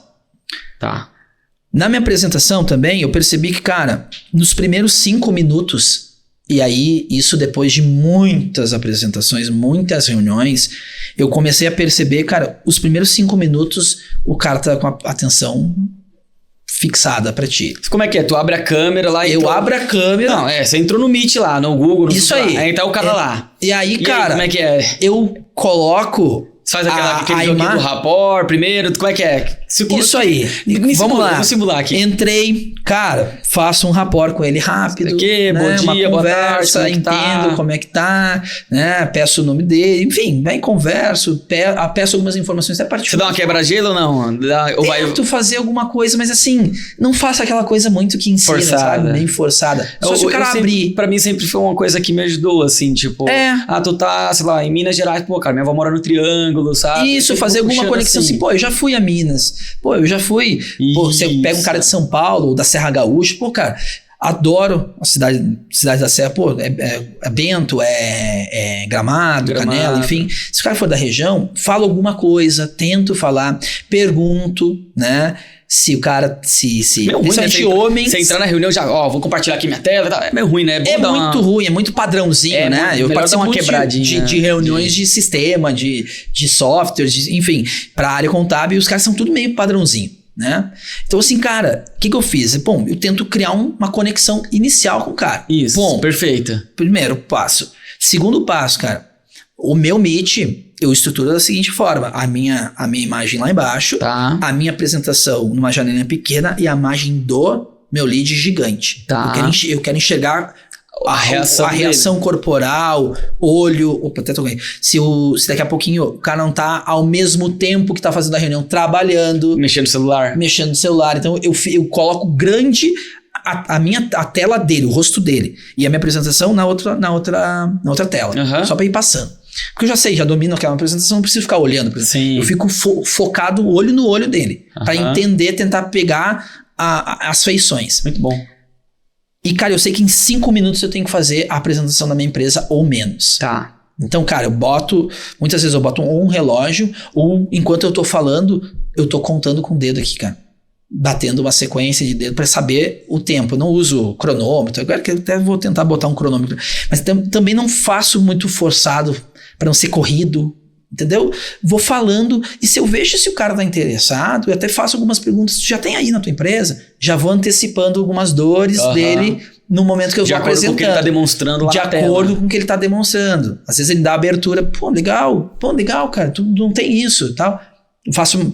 Na minha apresentação também, eu percebi que, cara, nos primeiros 5 minutos... E aí, isso depois de muitas apresentações, muitas reuniões, eu comecei a perceber, cara, os primeiros 5 minutos, o cara tá com a atenção fixada pra ti. Como é que é? Tu abre a câmera lá e... Eu abro a câmera... Não, você entrou no Meet lá, no Google... No isso aí. Aí tá o cara lá. E aí, cara... Aí, como é que é? Eu coloco... Você faz aquele joguinho do rapport primeiro, como é que é? Isso aí. Vamos lá. Vamos simular aqui. Entrei, cara, faço um rapport com ele rápido. Bom dia, uma conversa, boa tarde, entendo como é que tá, né? Peço o nome dele, enfim, vem, converso, peço algumas informações até partir. Você dá uma quebra-gelo ou não? Tento fazer alguma coisa, mas assim, não faça aquela coisa muito que ensina, forçada. Sabe? Bem forçada. Só se o cara abrir. Pra mim sempre foi uma coisa que me ajudou, assim, tipo... tu tá, sei lá, em Minas Gerais, pô, cara, minha avó mora no Triângulo, sabe? Isso, fazer alguma conexão assim, pô, eu já fui a Minas, pô, eu já fui, pô, você pega um cara de São Paulo, ou da Serra Gaúcha, pô, cara, adoro a cidade da Serra, pô, é Bento, é Gramado, Canela, enfim, se o cara for da região, fala alguma coisa, tento falar, pergunto, né, se o cara, meio ruim, né? Homens... Você entrar na reunião já, vou compartilhar aqui minha tela, é meio ruim, né? Muito ruim, é muito padrãozinho, né? Eu participo uma quebradinha de reuniões de sistema, de software, enfim, pra área contábil, e os caras são tudo meio padrãozinho, né? Então assim, cara, o que eu fiz? Bom, eu tento criar uma conexão inicial com o cara. Isso, bom, perfeito. Primeiro passo. Segundo passo, cara, o meu Meet... Eu estruturo da seguinte forma, a minha imagem lá embaixo, a minha apresentação numa janelinha pequena e a imagem do meu lead gigante. Eu quero enxergar a reação corporal, olho... Opa, até toquei. Se daqui a pouquinho o cara não tá ao mesmo tempo que tá fazendo a reunião, trabalhando... Mexendo no celular. Então eu coloco grande a tela dele, o rosto dele. E a minha apresentação na outra tela. Só pra ir passando. Porque eu já domino aquela apresentação, não preciso ficar olhando. Eu fico focado olho no olho dele. Pra entender, tentar pegar as feições. Muito bom. E, cara, eu sei que em 5 minutos eu tenho que fazer a apresentação da minha empresa ou menos. Tá. Então, cara, muitas vezes eu boto um relógio, ou enquanto eu tô falando, eu tô contando com o dedo aqui, cara. Batendo uma sequência de dedo pra saber o tempo. Eu não uso cronômetro, agora que eu até vou tentar botar um cronômetro. Mas também não faço muito forçado pra não ser corrido. Entendeu? Vou falando, e se eu vejo se o cara tá interessado, eu até faço algumas perguntas. Tu já tem aí na tua empresa? Já vou antecipando algumas dores dele no momento que eu vou apresentando. De acordo com o que ele tá demonstrando lá na tela. De acordo com o que ele tá demonstrando. Às vezes ele dá abertura. Pô, legal, cara, tu não tem isso e tal.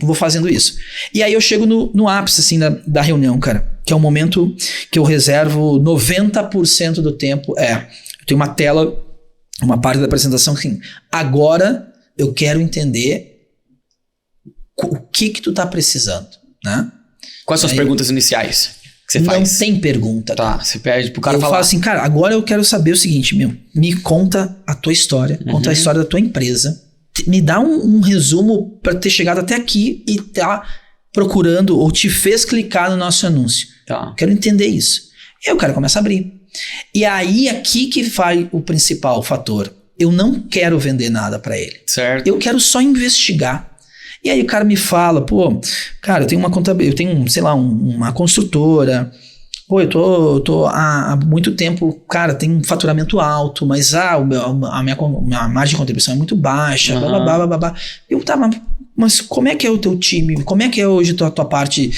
Vou fazendo isso. E aí eu chego no ápice, assim, da reunião, cara. Que é um momento que eu reservo 90% do tempo. Eu tenho uma tela, uma parte da apresentação assim. Agora... eu quero entender o que tu tá precisando, né? Quais são as perguntas iniciais que você faz? Não tem pergunta. Tá, você pede pro cara falar. Eu falo assim, cara, agora eu quero saber o seguinte, me conta a tua história, conta a história da tua empresa, me dá um resumo pra ter chegado até aqui e tá procurando ou te fez clicar no nosso anúncio. Tá. Quero entender isso. E aí o cara começa a abrir. E aí aqui que vai o principal fator. Eu não quero vender nada pra ele. Certo. Eu quero só investigar. E aí o cara me fala, pô, cara, eu tenho uma construtora. Pô, eu tô há muito tempo, cara, tem um faturamento alto, mas a minha margem de contribuição é muito baixa, blá. Eu tava, mas como é que é o teu time? Como é que é hoje a tua parte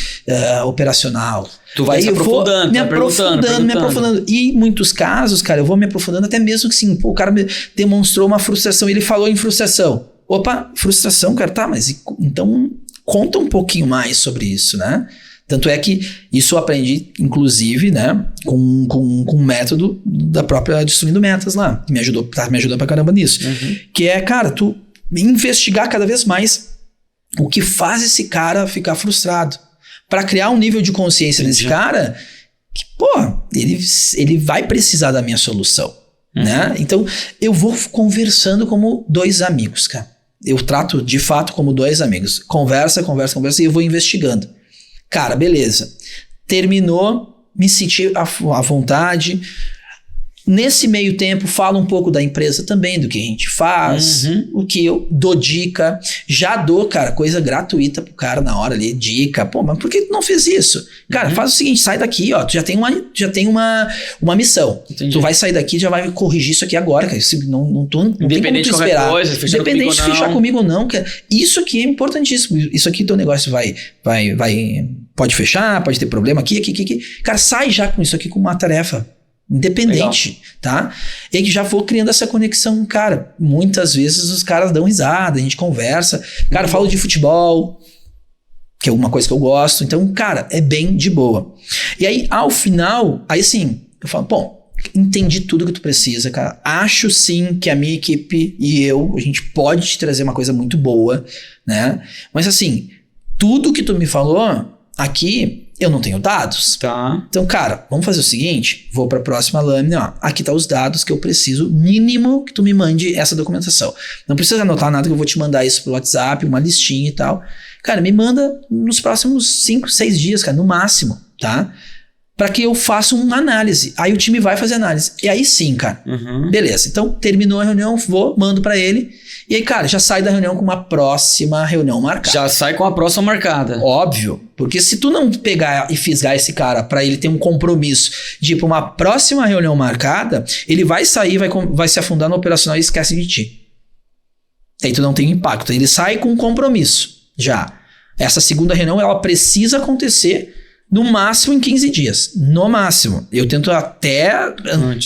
operacional? Tu vai se aprofundando, me aprofundando. E em muitos casos, cara, eu vou me aprofundando até mesmo que sim, pô, o cara me demonstrou uma frustração, ele falou em frustração. Opa, frustração, cara, tá, mas então conta um pouquinho mais sobre isso, né? Tanto é que isso eu aprendi, inclusive, né, com um método da própria Destruindo Metas lá, que tá me ajudando pra caramba nisso. Que é, cara, tu investigar cada vez mais o que faz esse cara ficar frustrado. Pra criar um nível de consciência desse cara que, pô, ele vai precisar da minha solução, né? Então, eu vou conversando como 2 amigos, cara. Eu trato, de fato, como 2 amigos. Conversa, e eu vou investigando. Cara, beleza. Terminou, me senti à vontade. Nesse meio tempo, falo um pouco da empresa também, do que a gente faz, o que eu dou dica. Já dou, cara, coisa gratuita pro cara na hora ali, dica. Pô, mas por que tu não fez isso? Cara, faz o seguinte, sai daqui, ó, tu já tem uma missão. Entendi. Tu vai sair daqui, já vai corrigir isso aqui agora, cara. Não tem como tu esperar. Independente de fechar comigo ou não, cara. Isso aqui é importantíssimo. Isso aqui teu negócio pode fechar, pode ter problema aqui. Cara, sai já com isso aqui com uma tarefa independente. Legal. Tá? E aí já vou criando essa conexão, cara. Muitas vezes os caras dão risada, a gente conversa. Cara, eu falo de futebol, que é uma coisa que eu gosto. Então, cara, é bem de boa. E aí, ao final, aí sim, eu falo, bom, entendi tudo que tu precisa, cara. Acho sim que a minha equipe e a gente pode te trazer uma coisa muito boa, né? Mas assim, tudo que tu me falou aqui, eu não tenho dados. Tá. Então, cara, vamos fazer o seguinte, vou para a próxima lâmina, ó, aqui tá os dados que eu preciso, mínimo que tu me mande essa documentação. Não precisa anotar nada que eu vou te mandar isso pro WhatsApp, uma listinha e tal. Cara, me manda nos próximos 5, 6 dias, cara, no máximo, tá? Para que eu faça uma análise. Aí o time vai fazer análise. E aí sim, cara. Beleza. Então, terminou a reunião, mando para ele. E aí, cara, já sai da reunião com uma próxima reunião marcada. Já sai com a próxima marcada. Óbvio. Porque se tu não pegar e fisgar esse cara pra ele ter um compromisso de ir pra uma próxima reunião marcada, ele vai sair, vai se afundar no operacional e esquece de ti. Aí tu não tem impacto. Ele sai com um compromisso já. Essa segunda reunião, ela precisa acontecer no máximo em 15 dias. No máximo. Eu tento até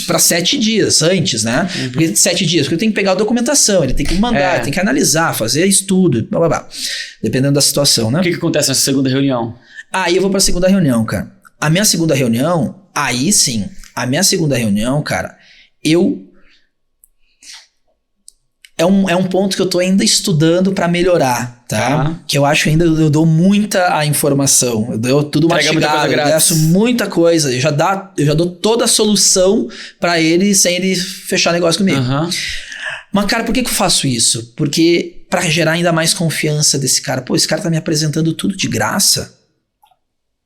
para 7 dias antes, né? Porque 7 dias, porque eu tenho que pegar a documentação, ele tem que mandar, tem que analisar, fazer estudo, blá blá blá. Dependendo da situação, né? O que acontece nessa segunda reunião? Aí eu vou para a segunda reunião, cara. A minha segunda reunião, aí sim, A minha segunda reunião, cara, é um ponto que eu tô ainda estudando pra melhorar, tá? Que eu acho ainda eu dou muita a informação. Eu dou tudo mastigado, eu peço muita coisa. Eu já dou toda a solução pra ele sem ele fechar negócio comigo. Mas, cara, por que eu faço isso? Porque pra gerar ainda mais confiança desse cara. Pô, esse cara tá me apresentando tudo de graça.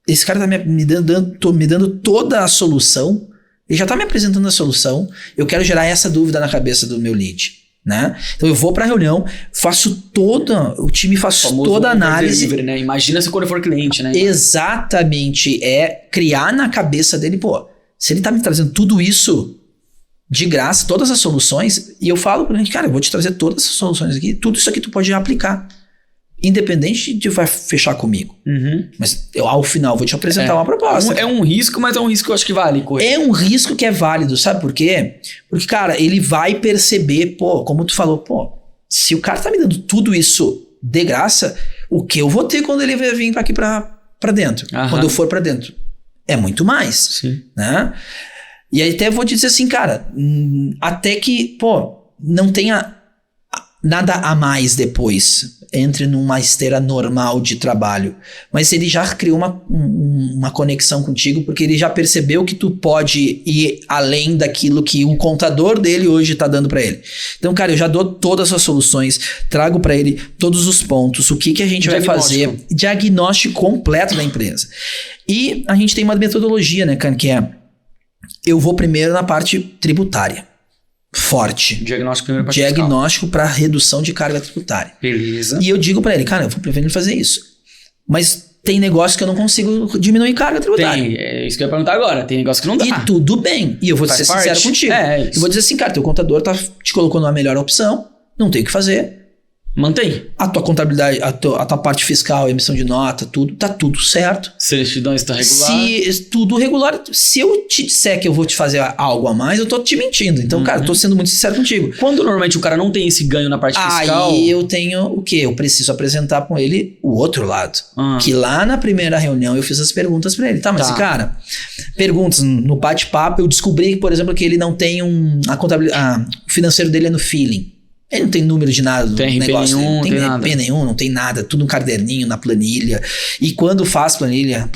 Esse cara tá me dando toda a solução. Ele já tá me apresentando a solução. Eu quero gerar essa dúvida na cabeça do meu lead. Né? Então eu vou pra reunião, o time faz toda a análise, livre, né? Imagina se quando for cliente, né? Exatamente, é criar na cabeça dele, pô, se ele tá me trazendo tudo isso de graça, todas as soluções, e eu falo pra ele, cara, eu vou te trazer todas essas soluções aqui, tudo isso aqui tu pode aplicar, independente de vai fechar comigo. Mas eu, ao final, vou te apresentar uma proposta. É um risco, mas é um risco que eu acho que vale. É um risco que é válido, sabe por quê? Porque, cara, ele vai perceber, pô, como tu falou, pô, se o cara tá me dando tudo isso de graça, o que eu vou ter quando ele vai vir aqui pra dentro? Quando eu for pra dentro? É muito mais. Sim. Né? E aí até vou te dizer assim, cara, até que, pô, não tenha nada a mais depois, entre numa esteira normal de trabalho. Mas ele já criou uma conexão contigo, porque ele já percebeu que tu pode ir além daquilo que o contador dele hoje tá dando pra ele. Então, cara, eu já dou todas as soluções, trago pra ele todos os pontos, o que a gente vai fazer, diagnóstico completo da empresa. E a gente tem uma metodologia, né, cara, que é, eu vou primeiro na parte tributária. Forte. Diagnóstico para redução de carga tributária. Beleza. E eu digo para ele, cara, eu vou preferir fazer isso. Mas tem negócio que eu não consigo diminuir carga tributária. É isso que eu ia perguntar agora. Tem negócio que não dá. E tudo bem. E eu vou ser sincero contigo. Eu vou dizer assim, cara, teu contador te colocou numa melhor opção, não tem o que fazer. Mantém. A tua contabilidade, a tua parte fiscal, emissão de nota, tá tudo certo. Certidão está regular. Tudo regular. Se eu te disser que eu vou te fazer algo a mais, eu tô te mentindo. Então, cara, eu tô sendo muito sincero contigo. Quando normalmente o cara não tem esse ganho na parte fiscal... Aí eu tenho o quê? Eu preciso apresentar com ele o outro lado. Que lá na primeira reunião eu fiz as perguntas pra ele. Tá, mas cara, perguntas no bate-papo, eu descobri, por exemplo, que ele não tem o financeiro dele é no feeling. Ele não tem número de nada no negócio, nenhum, não tem RP nenhum, não tem nada, tudo um caderninho na planilha. E quando faz planilha,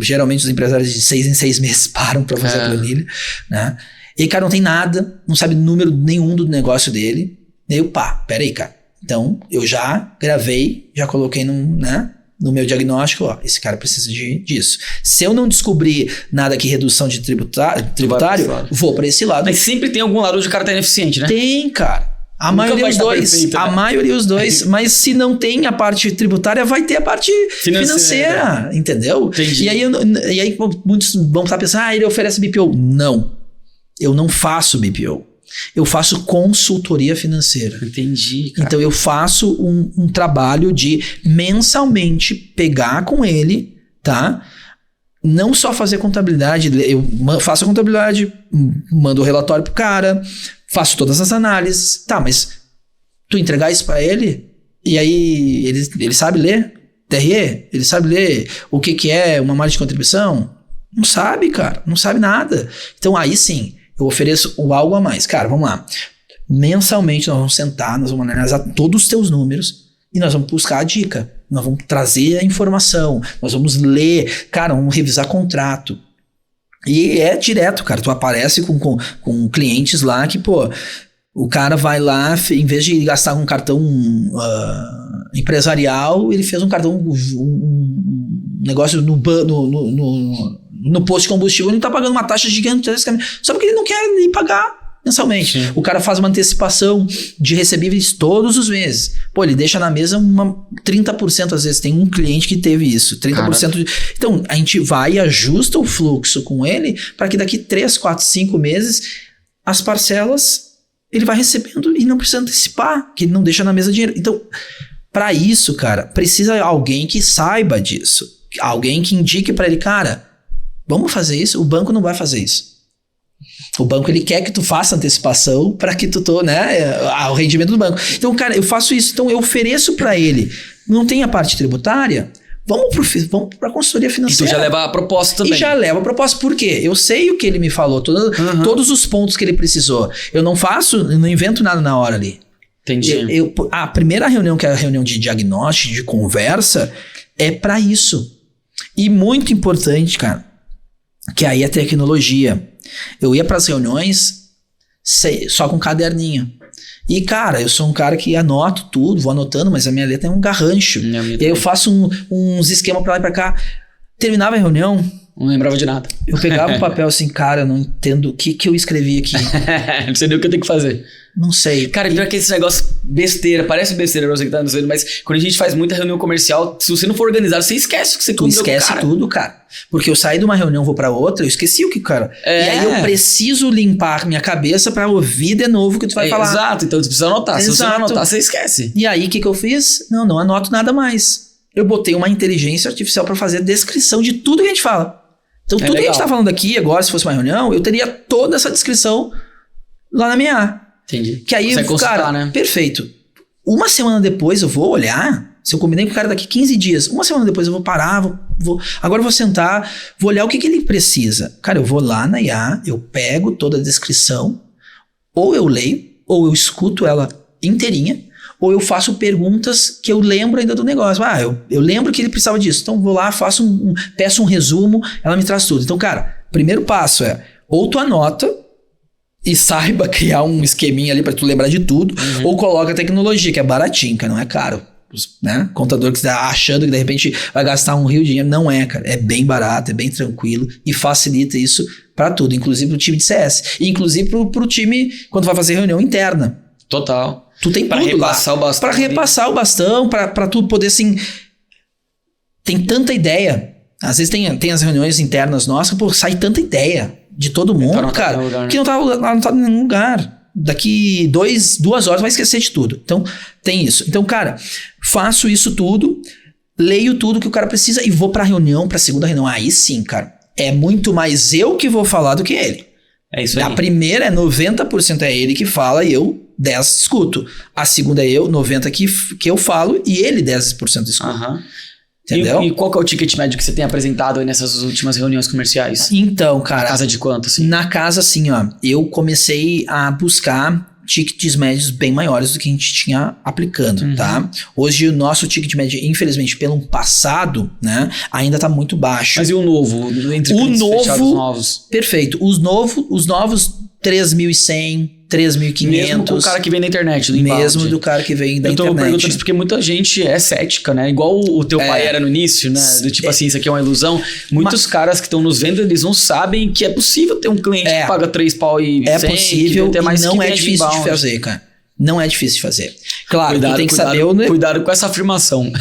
geralmente os empresários de 6 em 6 meses param pra fazer a planilha, né? E cara, não tem nada, não sabe número nenhum do negócio dele. E eu, peraí, cara. Então, eu já gravei, já coloquei no meu diagnóstico, ó, esse cara precisa disso. Se eu não descobrir nada que redução de tributário, vou pra esse lado. Mas sempre tem algum lado onde o cara tá ineficiente, né? Tem, cara. A maioria os dois, mas se não tem a parte tributária, vai ter a parte financeira, entendeu? Entendi. E aí muitos vão estar pensando, ele oferece BPO. Não, eu não faço BPO. Eu faço consultoria financeira. Entendi, cara. Então eu faço um trabalho de mensalmente pegar com ele, tá? Não só fazer contabilidade, eu faço a contabilidade, mando o relatório pro cara, faço todas as análises. Tá, mas tu entregar isso pra ele, e aí ele sabe ler TRE? Ele sabe ler o que é uma margem de contribuição? Não sabe, cara. Não sabe nada. Então aí sim, eu ofereço algo a mais. Cara, vamos lá. Mensalmente nós vamos sentar, nós vamos analisar todos os teus números e nós vamos buscar a dica. Nós vamos trazer a informação, nós vamos ler, cara, vamos revisar contrato. E é direto, cara, tu aparece com clientes lá que, pô, o cara vai lá, em vez de gastar um cartão empresarial, ele fez um cartão, um negócio no posto de combustível, ele tá pagando uma taxa gigantesca, só porque ele não quer nem pagar mensalmente. Sim. O cara faz uma antecipação de recebíveis todos os meses. Pô, ele deixa na mesa 30%, às vezes. Tem um cliente que teve isso. 30%. Então, a gente vai e ajusta o fluxo com ele para que daqui 3, 4, 5 meses as parcelas ele vai recebendo e não precisa antecipar, que ele não deixa na mesa dinheiro. Então, para isso, cara, precisa alguém que saiba disso. Alguém que indique para ele, cara, vamos fazer isso? O banco não vai fazer isso. O banco, ele quer que tu faça antecipação para que tu o rendimento do banco. Então, cara, eu faço isso. Então, eu ofereço para ele. Não tem a parte tributária? Vamos pra consultoria E financeira. tu já leva a proposta também. E já leva a proposta. Por quê? Eu sei o que ele me falou, todos os pontos que ele precisou. Eu não invento nada na hora ali. Entendi. A primeira reunião, que é a reunião de diagnóstico, de conversa, é pra isso. E muito importante, cara, que aí é tecnologia. Eu ia pras reuniões só com caderninho. E, cara, eu sou um cara que anoto tudo, vou anotando, mas a minha letra é um garrancho. E aí eu faço uns esquemas pra lá e pra cá. Terminava a reunião... Não lembrava de nada. Eu pegava o papel assim, cara, eu não entendo o que eu escrevi aqui. Não sei nem o que eu tenho que fazer. Não sei. Cara, pior que esse negócio besteira, parece besteira pra você que tá dizendo, mas quando a gente faz muita reunião comercial, se você não for organizado, você esquece o que você Tu esquece tudo, cara. Porque eu saí de uma reunião, vou pra outra, eu esqueci o que, cara. E aí eu preciso limpar minha cabeça pra ouvir de novo o que tu vai falar. Exato, então tu precisa anotar. Se você não anotar, você esquece. E aí, o que eu fiz? Não anoto nada mais. Eu botei uma inteligência artificial pra fazer a descrição de tudo que a gente fala. Então, tudo que a gente tá falando aqui agora, se fosse uma reunião, eu teria toda essa descrição lá na minha A. Entendi. Que aí, cara, né? Perfeito. Uma semana depois eu vou olhar, se eu combinei com o cara daqui 15 dias, uma semana depois eu vou parar, agora eu vou sentar, vou olhar o que ele precisa. Cara, eu vou lá na IA, eu pego toda a descrição, ou eu leio, ou eu escuto ela inteirinha, ou eu faço perguntas que eu lembro ainda do negócio. Eu lembro que ele precisava disso. Então, vou lá, peço um resumo, ela me traz tudo. Então, cara, primeiro passo é, ou tu anota e saiba criar um esqueminha ali pra tu lembrar de tudo, ou coloca a tecnologia, que é baratinho, que não é caro. Né? Contador que está achando que de repente vai gastar um rio de dinheiro. Não é, cara. É bem barato, é bem tranquilo e facilita isso pra tudo, inclusive pro time de CS. E inclusive pro time quando vai fazer reunião interna. Total. Tu tem pra tudo repassar lá. O bastão. Pra repassar o bastão, pra tu poder assim... Tem tanta ideia. Às vezes tem as reuniões internas nossas, pô, sai tanta ideia de todo mundo, cara, lugar, né? Que não tá em nenhum lugar. Daqui 2 horas vai esquecer de tudo. Então, tem isso. Então, cara, faço isso tudo, leio tudo que o cara precisa e vou pra reunião, pra segunda reunião. Aí sim, cara, é muito mais eu que vou falar do que ele. É isso aí. A primeira 90% é ele que fala e eu 10% escuto. A segunda é eu, 90% que eu falo e ele 10% escuta. Entendeu? E qual que é o ticket médio que você tem apresentado aí nessas últimas reuniões comerciais? Então, cara... Na casa de quanto, assim? Na casa, assim, ó, eu comecei a buscar tickets médios bem maiores do que a gente tinha aplicando, tá? Hoje o nosso ticket médio, infelizmente, pelo passado, né, ainda tá muito baixo. Mas e o novo? Entre o novo, novos? Perfeito. Os novos 3.100, 3.500. Mesmo com o cara que vem da internet, do inbound. Mesmo do cara que vem da internet. Eu tô perguntando isso porque muita gente é cética, né? Igual o teu pai era no início, né? Do tipo assim, isso aqui é uma ilusão. Muitos caras que estão nos vendo, eles não sabem que é possível ter um cliente que paga 3 pau e 100. É possível ter mais e não é difícil de fazer, cara. Não é difícil de fazer. Claro, tu tem que saber... Cuidado com essa afirmação.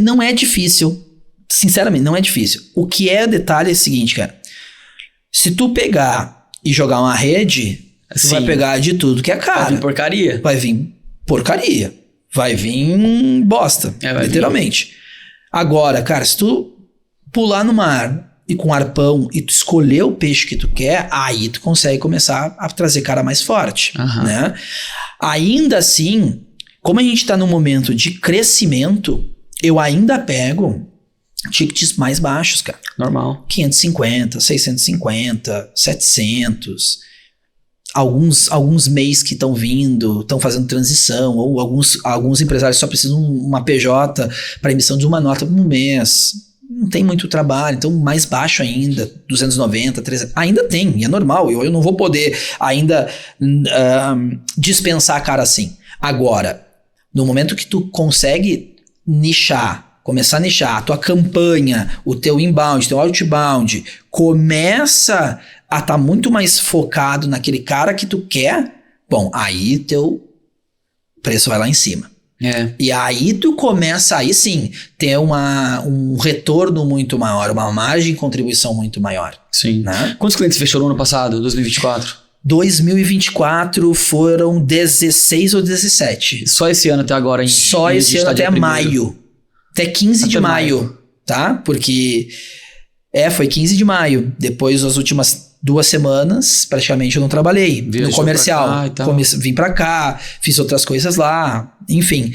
Não é difícil. Sinceramente, não é difícil. O que é detalhe é o seguinte, cara. Se tu pegar e jogar uma rede... Tu vai pegar de tudo que é caro. Vai vir porcaria. Vai vir porcaria. Vai vir bosta. Literalmente. Agora, cara, se tu pular no mar e com arpão e tu escolher o peixe que tu quer, aí tu consegue começar a trazer cara mais forte. Né? Ainda assim, como a gente tá num momento de crescimento, eu ainda pego tickets mais baixos, cara. Normal. 550, 650, 700... Alguns MEIs que estão vindo, estão fazendo transição, ou alguns empresários só precisam de uma PJ para emissão de uma nota no mês. Não tem muito trabalho, então mais baixo ainda, 290, 300, ainda tem, e é normal, eu não vou poder ainda dispensar a cara assim. Agora, no momento que tu consegue começar a nichar, a tua campanha, o teu inbound, teu outbound, começa a estar muito mais focado naquele cara que tu quer, bom, aí teu preço vai lá em cima. E aí tu começa, aí sim, ter um retorno muito maior, uma margem de contribuição muito maior. Sim. Né? Quantos clientes fechou no ano passado, 2024? 2024 foram 16 ou 17. Só esse ano até agora, hein? Só esse ano até maio. Até 15 de maio, tá? Porque... foi 15 de maio. Depois, as últimas 2 semanas, praticamente eu não trabalhei. No comercial. Vim pra cá, fiz outras coisas lá, enfim.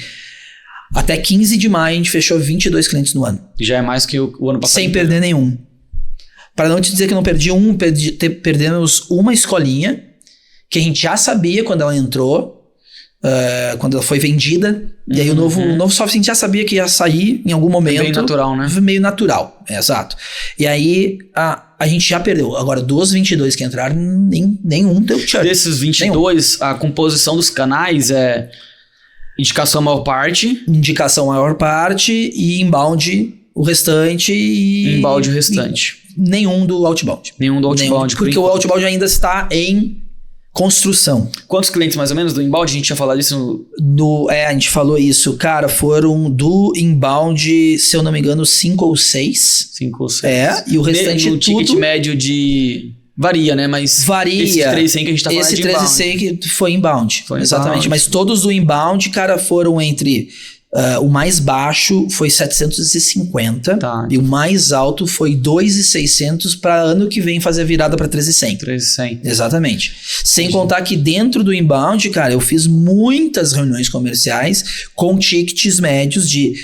Até 15 de maio a gente fechou 22 clientes no ano. Já é mais que o ano passado. Sem perder nenhum. Para não te dizer que não perdi um, perdemos uma escolinha que a gente já sabia quando ela entrou, quando ela foi vendida. E aí o novo software a gente já sabia que ia sair em algum momento. Meio natural, né? Meio natural, exato. E aí a gente já perdeu. Agora, dos 22 que entraram, nenhum deu churn. Desses 22, a composição dos canais é indicação a maior parte. Indicação a maior parte e inbound o restante. Inbound o restante. Nenhum do outbound. Nenhum do outbound. Porque o outbound ainda está em construção. Quantos clientes mais ou menos do inbound? A gente tinha falado isso a gente falou isso. Cara, foram do inbound, se eu não me engano, 5 ou 6. 5 ou 6. E o restante no tudo... ticket médio de... Varia, né? Mas varia. Esse 300 que a gente tá falando esse de inbound. Esse 300 que foi inbound. Exatamente. Inbound. Mas todos do inbound, cara, foram entre... o mais baixo foi 750 e o mais alto foi 2.600 para ano que vem fazer a virada para 3.100. 3.100. Exatamente. Sem contar que dentro do inbound, cara, eu fiz muitas reuniões comerciais com tickets médios de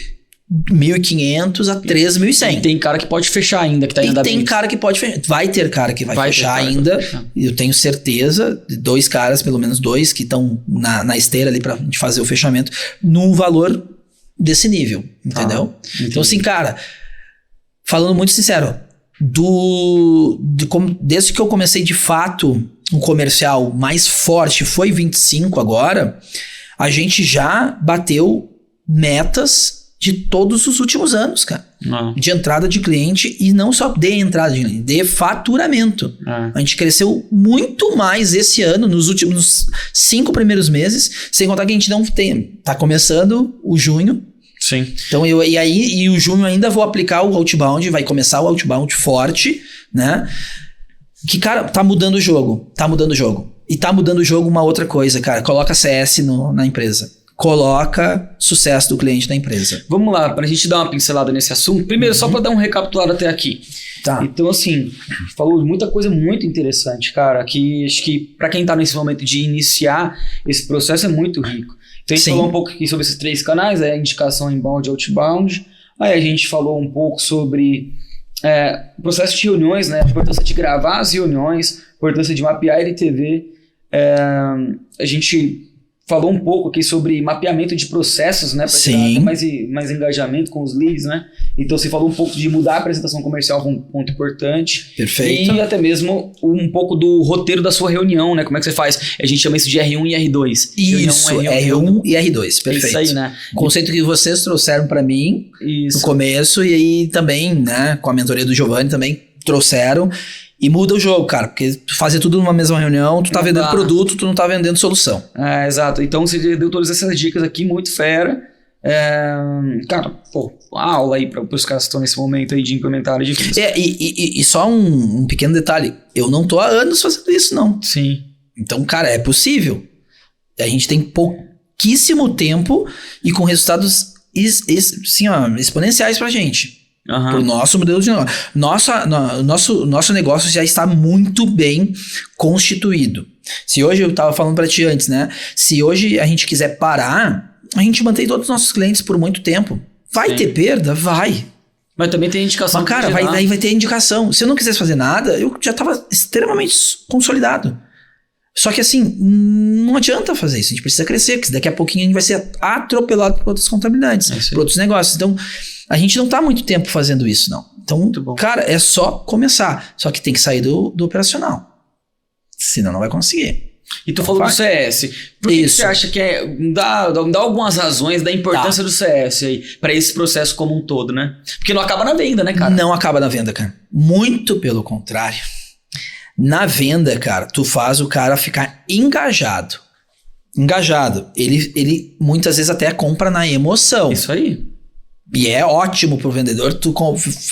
1.500 a 3.100. E tem cara que pode fechar ainda, que tá em andamento. E tem cara que pode fechar. Vai ter cara que vai fechar ainda. Eu tenho certeza, 2 caras, pelo menos 2, que estão na esteira ali pra gente fazer o fechamento, num valor desse nível, entendeu? Então assim, cara, falando muito sincero, desde que eu comecei de fato um comercial mais forte, foi 25 agora, a gente já bateu metas de todos os últimos anos, cara. De entrada de cliente e não só de entrada de cliente, de faturamento. A gente cresceu muito mais esse ano, nos últimos 5 primeiros meses, sem contar que a gente não tem. Tá começando o junho. Sim. Então e o junho ainda vou aplicar o outbound, vai começar o outbound forte, né? Que, cara, tá mudando o jogo. E tá mudando o jogo uma outra coisa, cara. Coloca CS na empresa. Coloca sucesso do cliente na empresa. Vamos lá, pra gente dar uma pincelada nesse assunto. Primeiro, só pra dar um recapitulado até aqui. Tá. Então, assim, falou muita coisa muito interessante, cara, que acho que pra quem tá nesse momento de iniciar esse processo é muito rico. Então, a gente falou um pouco aqui sobre esses 3 canais, indicação inbound e outbound. Aí a gente falou um pouco sobre o processo de reuniões, né? A importância de gravar as reuniões, a importância de mapear LTV. A gente falou um pouco aqui sobre mapeamento de processos, né? Para gerar mais engajamento com os leads, né? Então, você falou um pouco de mudar a apresentação comercial, um ponto importante. Perfeito. E até mesmo um pouco do roteiro da sua reunião, né? Como é que você faz? A gente chama isso de R1 e R2. Isso, R1 e R2, perfeito. Isso aí, né? Conceito que vocês trouxeram para mim no começo e aí também, né? Com a mentoria do Giovanni também trouxeram. E muda o jogo, cara, porque fazer tudo numa mesma reunião, tu tá vendendo produto, tu não tá vendendo solução. Exato. Então você deu todas essas dicas aqui, muito fera. Cara, aula aí para os caras que estão nesse momento aí de implementar. E só um pequeno detalhe, eu não tô há anos fazendo isso, não. Sim. Então, cara, é possível. A gente tem pouquíssimo tempo e com resultados exponenciais pra gente. Pro nosso modelo de negócio. Nosso negócio já está muito bem constituído. Se hoje, eu estava falando para ti antes, né? Se hoje a gente quiser parar, a gente mantém todos os nossos clientes por muito tempo. Vai ter perda? Vai. Mas também tem indicação. Mas, cara, vai ter indicação. Se eu não quisesse fazer nada, eu já estava extremamente consolidado. Só que assim, não adianta fazer isso. A gente precisa crescer, porque daqui a pouquinho a gente vai ser atropelado por outras contabilidades, por outros negócios. Então, a gente não tá muito tempo fazendo isso, não. Então, cara, é só começar. Só que tem que sair do operacional. Senão não vai conseguir. E tu falou do CS. Por que você acha que dá algumas razões da importância do CS aí para esse processo como um todo, né? Porque não acaba na venda, né, cara? Não acaba na venda, cara. Muito pelo contrário. Na venda, cara, tu faz o cara ficar engajado. Ele muitas vezes até compra na emoção. Isso aí. E é ótimo pro vendedor tu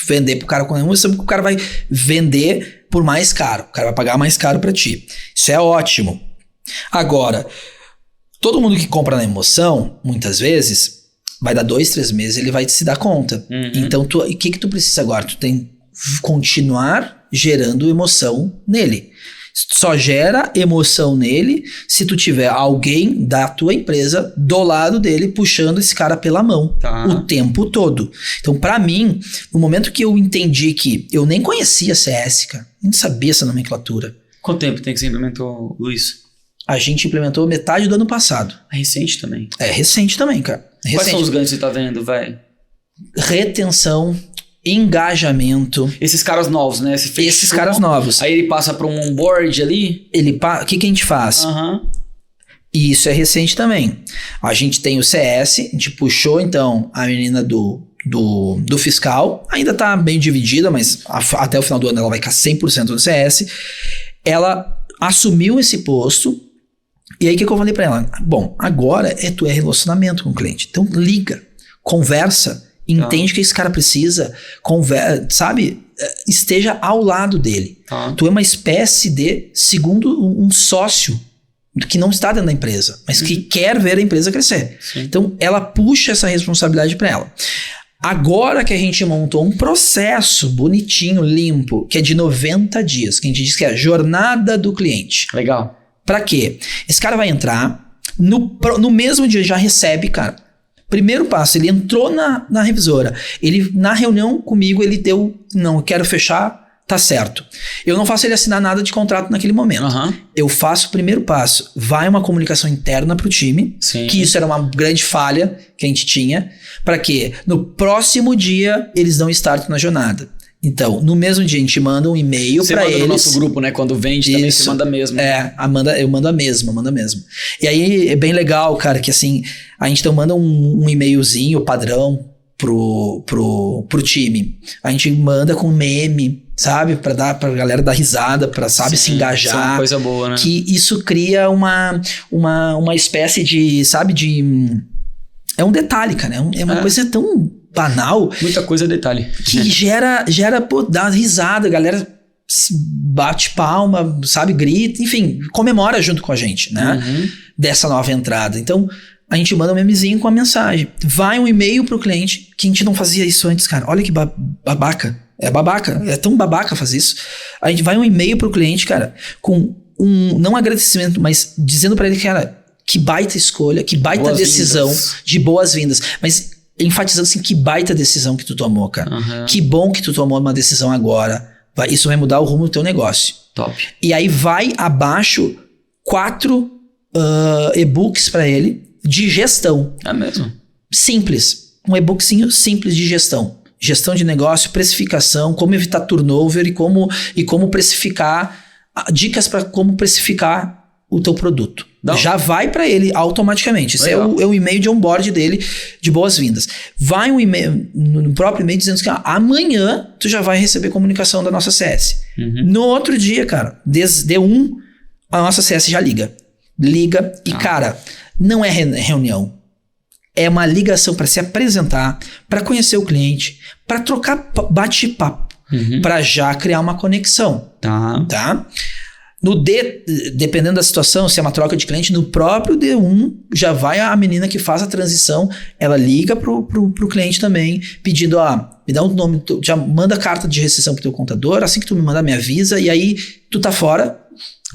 vender pro cara com emoção, porque o cara vai vender por mais caro. O cara vai pagar mais caro pra ti. Isso é ótimo. Agora, todo mundo que compra na emoção, muitas vezes, vai dar 2, 3 meses, ele vai se dar conta. Então, o que tu precisa agora? Tu tem que continuar gerando emoção nele. Só gera emoção nele se tu tiver alguém da tua empresa do lado dele puxando esse cara pela mão o tempo todo. Então, pra mim, no momento que eu entendi que eu nem conhecia CS, cara, nem sabia essa nomenclatura. Quanto tempo tem que você implementou, Luiz? A gente implementou metade do ano passado. É recente também. É recente também, cara. Quais são os ganhos que você tá vendo, velho? Retenção, engajamento. Esses caras novos, né? Esses caras novos. Aí ele passa pra um onboard ali. O que a gente faz? E isso é recente também. A gente tem o CS, a gente puxou então a menina do fiscal. Ainda tá bem dividida, mas até o final do ano ela vai ficar 100% no CS. Ela assumiu esse posto. E aí o que eu falei pra ela? Bom, agora tu é relacionamento com o cliente. Então liga, conversa. Entende que esse cara precisa, sabe? Esteja ao lado dele. Tu é uma espécie de segundo um sócio que não está dentro da empresa, mas que quer ver a empresa crescer. Sim. Então, ela puxa essa responsabilidade para ela. Agora que a gente montou um processo bonitinho, limpo, que é de 90 dias, que a gente diz que é a jornada do cliente. Legal. Pra quê? Esse cara vai entrar, no mesmo dia já recebe, cara. Primeiro passo, ele entrou na revisora. Ele, na reunião comigo, ele deu, não, eu quero fechar, tá certo. Eu não faço ele assinar nada de contrato naquele momento. Eu faço o primeiro passo. Vai uma comunicação interna pro time, que isso era uma grande falha que a gente tinha, para que no próximo dia eles dão start na jornada. Então, no mesmo dia a gente manda um e-mail para eles. Você manda no nosso grupo, né? Quando vende também você manda mesmo. Eu mando a mesma. E aí é bem legal, cara, que assim, a gente então manda um e-mailzinho padrão pro time. A gente manda com meme, sabe? Pra galera dar risada, pra, sabe, se engajar. Isso é uma coisa boa, né? Que isso cria uma espécie de, sabe, é um detalhe, cara. É uma coisa tão banal. Muita coisa é detalhe. Que gera pô, dá risada, a galera bate palma, sabe, grita, enfim, comemora junto com a gente, né? Dessa nova entrada. Então, a gente manda um memezinho com a mensagem. Vai um e-mail pro cliente, que a gente não fazia isso antes, cara. Olha que babaca. É babaca. É tão babaca fazer isso. A gente vai um e-mail pro cliente, cara, com não agradecimento, mas dizendo pra ele, cara, que baita escolha, que baita decisão de boas-vindas. Mas enfatizando assim, que baita decisão que tu tomou, cara. Que bom que tu tomou uma decisão agora. Isso vai mudar o rumo do teu negócio. Top. E aí vai abaixo 4 e-books pra ele de gestão. É mesmo? Simples. Um e-bookzinho simples de gestão. Gestão de negócio, precificação, como evitar turnover e como precificar, dicas para como precificar o teu produto. Não. Já vai para ele automaticamente. Esse é o e-mail de onboard dele de boas-vindas. Vai um e-mail no próprio e-mail dizendo que amanhã tu já vai receber comunicação da nossa CS. No outro dia, cara, D1, a nossa CS já liga. Liga e, cara, não é reunião. É uma ligação para se apresentar, para conhecer o cliente, para trocar bate-papo, para já criar uma conexão. Tá? No D, dependendo da situação, se é uma troca de cliente, no próprio D1 já vai a menina que faz a transição, ela liga pro cliente também, pedindo, me dá um nome, já manda carta de rescisão pro teu contador, assim que tu me mandar, me avisa, e aí tu tá fora.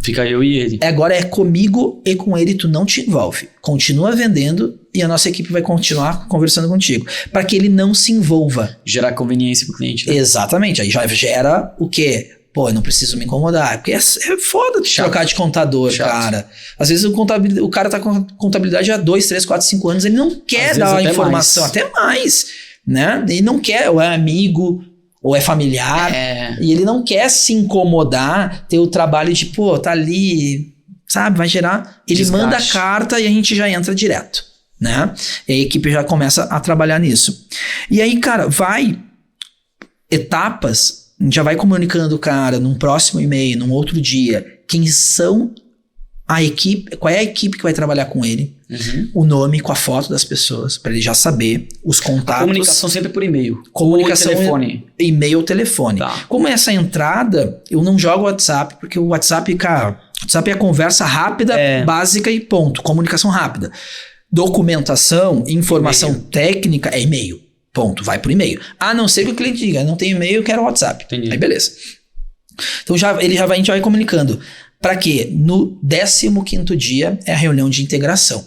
Fica eu e ele. Agora é comigo e com ele, tu não te envolve. Continua vendendo e a nossa equipe vai continuar conversando contigo. Para que ele não se envolva. Gerar conveniência pro cliente. Né? Exatamente. Aí já gera o quê? Pô, eu não preciso me incomodar. Porque é foda trocar de contador, cara. Às vezes o cara tá com contabilidade há 2, 3, 4, 5 anos. Ele não quer dar a informação. Até mais. Né? Ele não quer, ou é amigo, ou é familiar. E ele não quer se incomodar, ter o trabalho de, pô, tá ali, sabe? Vai gerar. Ele manda a carta e a gente já entra direto. Né? E a equipe já começa a trabalhar nisso. E aí, cara, etapas. A gente já vai comunicando, cara, num próximo e-mail, num outro dia, quem são a equipe, qual é a equipe que vai trabalhar com ele, o nome com a foto das pessoas, para ele já saber os contatos. A comunicação sempre por e-mail. Comunicação ou telefone. E-mail ou telefone. Tá. Como essa entrada, eu não jogo WhatsApp, porque o WhatsApp, cara, WhatsApp é a conversa rápida, básica e ponto. Comunicação rápida. Documentação, informação técnica é e-mail. Ponto, vai pro e-mail. A não ser que o cliente diga, não tem e-mail, eu quero WhatsApp. Entendi. Aí beleza. Então a gente vai comunicando. Pra quê? No 15º dia é a reunião de integração.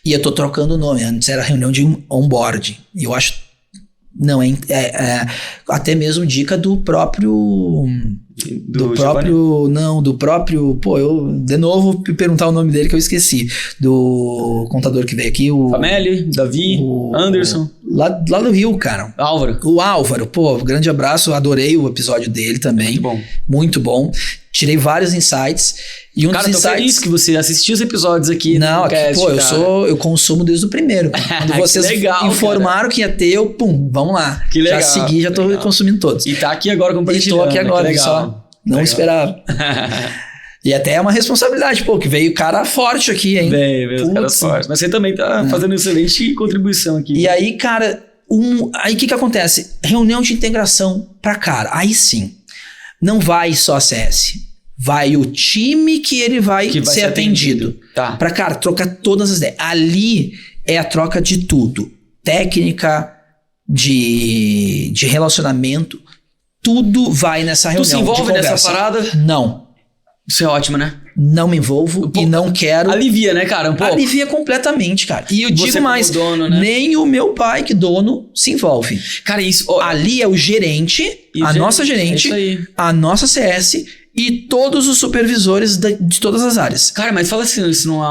E eu tô trocando o nome, antes era reunião de onboarding. E eu acho, não, até mesmo dica do próprio... Do próprio... Pô, eu de novo perguntar o nome dele que eu esqueci. Do contador que veio aqui, o... Fameli, Davi, Anderson. Lá do Rio, cara. Álvaro. O Álvaro, pô, grande abraço. Adorei o episódio dele também. Muito bom. Muito bom. Tirei vários insights. E um cara, dos tô feliz que você assistiu os episódios aqui. Não, aqui, podcast, pô, eu consumo desde o primeiro. Quando vocês informaram que ia ter, eu, vamos lá. Que legal. Já segui, já tô consumindo todos. E tá aqui agora compartilhando. E tô aqui agora, só não esperava. E até é uma responsabilidade, pô, que veio cara forte aqui, hein? Veio os caras fortes. Mas você também tá fazendo excelente contribuição aqui. E aí, cara, aí o que acontece? Reunião de integração pra cara. Aí sim, não vai só a CS. Vai o time que ele vai ser atendido. Tá. Pra, cara, trocar todas as ideias. Ali é a troca de tudo. Técnica, de relacionamento. Tudo vai nessa reunião. Tu se envolve nessa parada? Não. Isso é ótimo, né? Não me envolvo e não quero. Alivia, né, cara? Um pouco. Alivia completamente, cara. E eu digo mais, dono, né? nem o meu pai, que dono, se envolve. Cara, isso... Ali é o gerente, nossa gerente, a nossa CS e todos os supervisores de todas as áreas. Cara, mas fala assim, isso não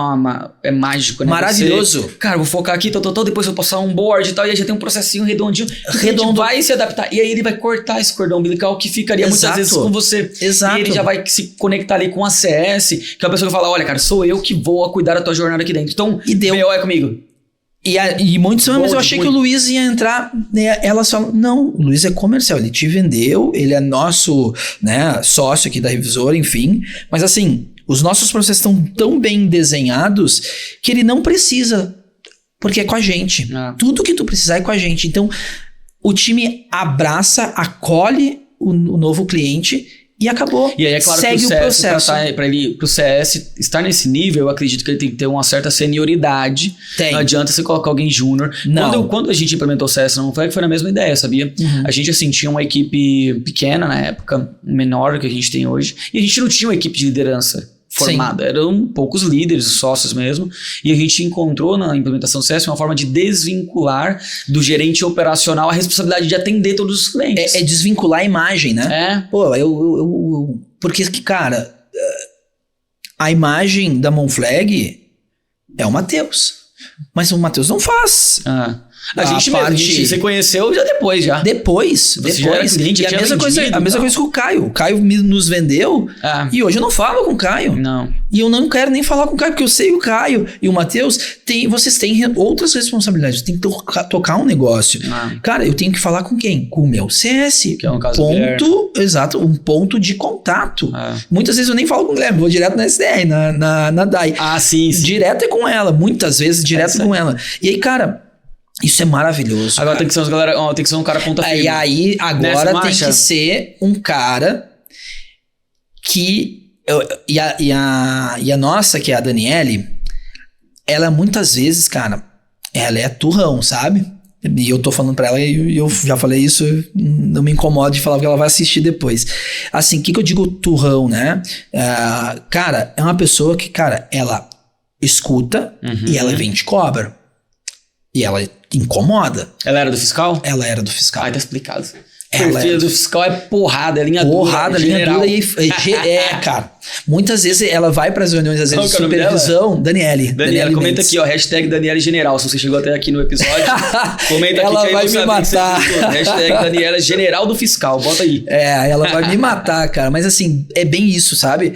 é mágico, né? Maravilhoso. Cara, vou focar aqui, depois eu vou passar um board e tal, e aí já tem um processinho redondinho. Redondo. Vai se adaptar. E aí ele vai cortar esse cordão umbilical que ficaria muitas vezes com você. Exato. E ele já vai se conectar ali com a CS, que é a pessoa que fala, olha, cara, sou eu que vou cuidar da tua jornada aqui dentro. Então, BO é comigo. E muitos mas eu achei que o Luiz ia entrar, né? Elas falam, não, o Luiz é comercial, ele te vendeu, ele é nosso, né, sócio aqui da revisora, enfim. Mas assim, os nossos processos estão tão bem desenhados que ele não precisa, porque é com a gente. Tudo que tu precisar é com a gente. Então, o time abraça, acolhe o novo cliente e acabou. E aí é claro segue que o processo. Pro CS estar nesse nível, eu acredito que ele tem que ter uma certa senioridade. Tem. Não adianta você colocar alguém júnior. Quando a gente implementou o CS, não foi na mesma ideia, sabia? A gente, assim, tinha uma equipe pequena na época, menor do que a gente tem hoje, e a gente não tinha uma equipe de liderança formada. Sim. Eram poucos líderes, sócios mesmo, e a gente encontrou na implementação do CS uma forma de desvincular do gerente operacional a responsabilidade de atender todos os clientes. É desvincular a imagem, né? Pô, porque, cara, a imagem da Monflag é o Matheus, mas o Matheus não faz. A gente você conheceu já depois, já. Depois. Já era cliente, e a mesma coisa que o Caio. O Caio nos vendeu e hoje eu não falo com o Caio. Não. E eu não quero nem falar com o Caio, porque eu sei o Caio e o Matheus, vocês têm outras responsabilidades. Tem que tocar um negócio. Cara, eu tenho que falar com quem? Com o meu CS. Que é um caso exato, um ponto de contato. Muitas vezes eu nem falo com o Guilherme, vou direto na SDR, na DAI. Sim. Direto é com ela, muitas vezes direto com ela. E aí, cara... Isso é maravilhoso. Agora tem que ser um cara ponta firme. E aí, agora tem que ser um cara que... E a nossa, que é a Daniele, ela muitas vezes, cara, ela é turrão, sabe? E eu tô falando pra ela, e eu já falei isso, não me incomoda de falar, porque ela vai assistir depois. Assim, o que eu digo turrão, né? Cara, é uma pessoa que, cara, ela escuta e ela vem de cobra. E ela incomoda. Ela era do fiscal? Ela era do fiscal. Tá explicado. O perfil do fiscal é porrada, é linha dura. Porrada, linha dura cara. Muitas vezes ela vai para as reuniões, às vezes, de supervisão. Daniele, comenta Mendes. Aqui, ó, hashtag Daniele General. Se você chegou até aqui no episódio, comenta ela aqui que vai me matar. Hashtag Daniela General do Fiscal, bota aí. Ela vai me matar, cara. Mas assim, é bem isso, sabe?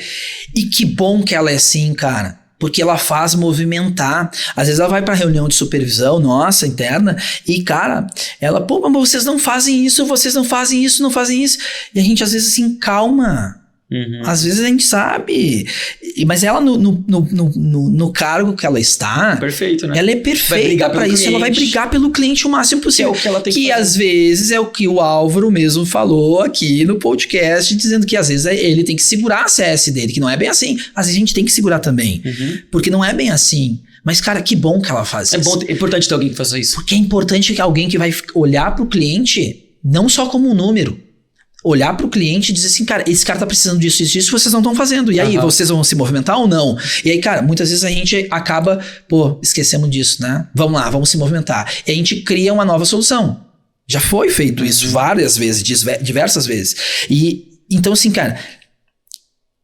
E que bom que ela é assim, cara. Porque ela faz movimentar. Às vezes ela vai pra reunião de supervisão, nossa, interna, e, cara, ela, pô, mas vocês não fazem isso, não fazem isso. E a gente, às vezes, assim, calma. Às vezes a gente sabe. Mas ela, no cargo que ela está... Perfeito, né? Ela é perfeita pra isso. Ela vai brigar pelo cliente o máximo possível. Que é o que ela tem que fazer. Às vezes é o que o Álvaro mesmo falou aqui no podcast, dizendo que às vezes ele tem que segurar a CS dele, que não é bem assim. Às vezes a gente tem que segurar também. Porque não é bem assim. Mas, cara, que bom que ela faz isso. É importante ter alguém que faça isso. Porque é importante que alguém que vai olhar pro cliente não só como um número. olhar pro cliente e dizer assim, cara, esse cara tá precisando disso, vocês não estão fazendo. E aí, vocês vão se movimentar ou não? E aí, cara, muitas vezes a gente acaba, esquecemos disso, né? Vamos lá, vamos se movimentar. E a gente cria uma nova solução. Já foi feito isso várias vezes, diversas vezes. E, então assim, cara,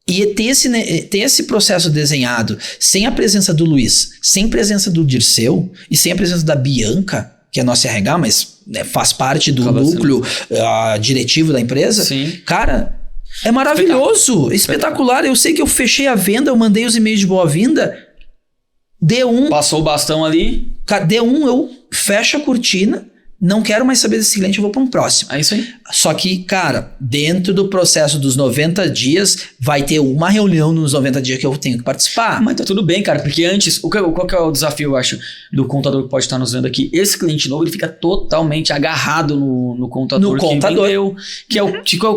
e ter esse processo desenhado sem a presença do Luiz, sem a presença do Dirceu e sem a presença da Bianca, que é a nossa RH, mas faz parte do núcleo diretivo da empresa. Sim. Cara, é maravilhoso, espetacular. Eu sei que eu fechei a venda, eu mandei os e-mails de boa-vinda, D1... Passou o bastão ali. Cara, D1, eu fecho a cortina, não quero mais saber desse cliente, eu vou para um próximo. É isso aí. Só que, cara, dentro do processo dos 90 dias, vai ter uma reunião nos 90 dias que eu tenho que participar. Mas tá tudo bem, cara, porque antes, qual que é o desafio, eu acho, do contador que pode estar nos vendo aqui? Esse cliente novo, ele fica totalmente agarrado no contador que vendeu,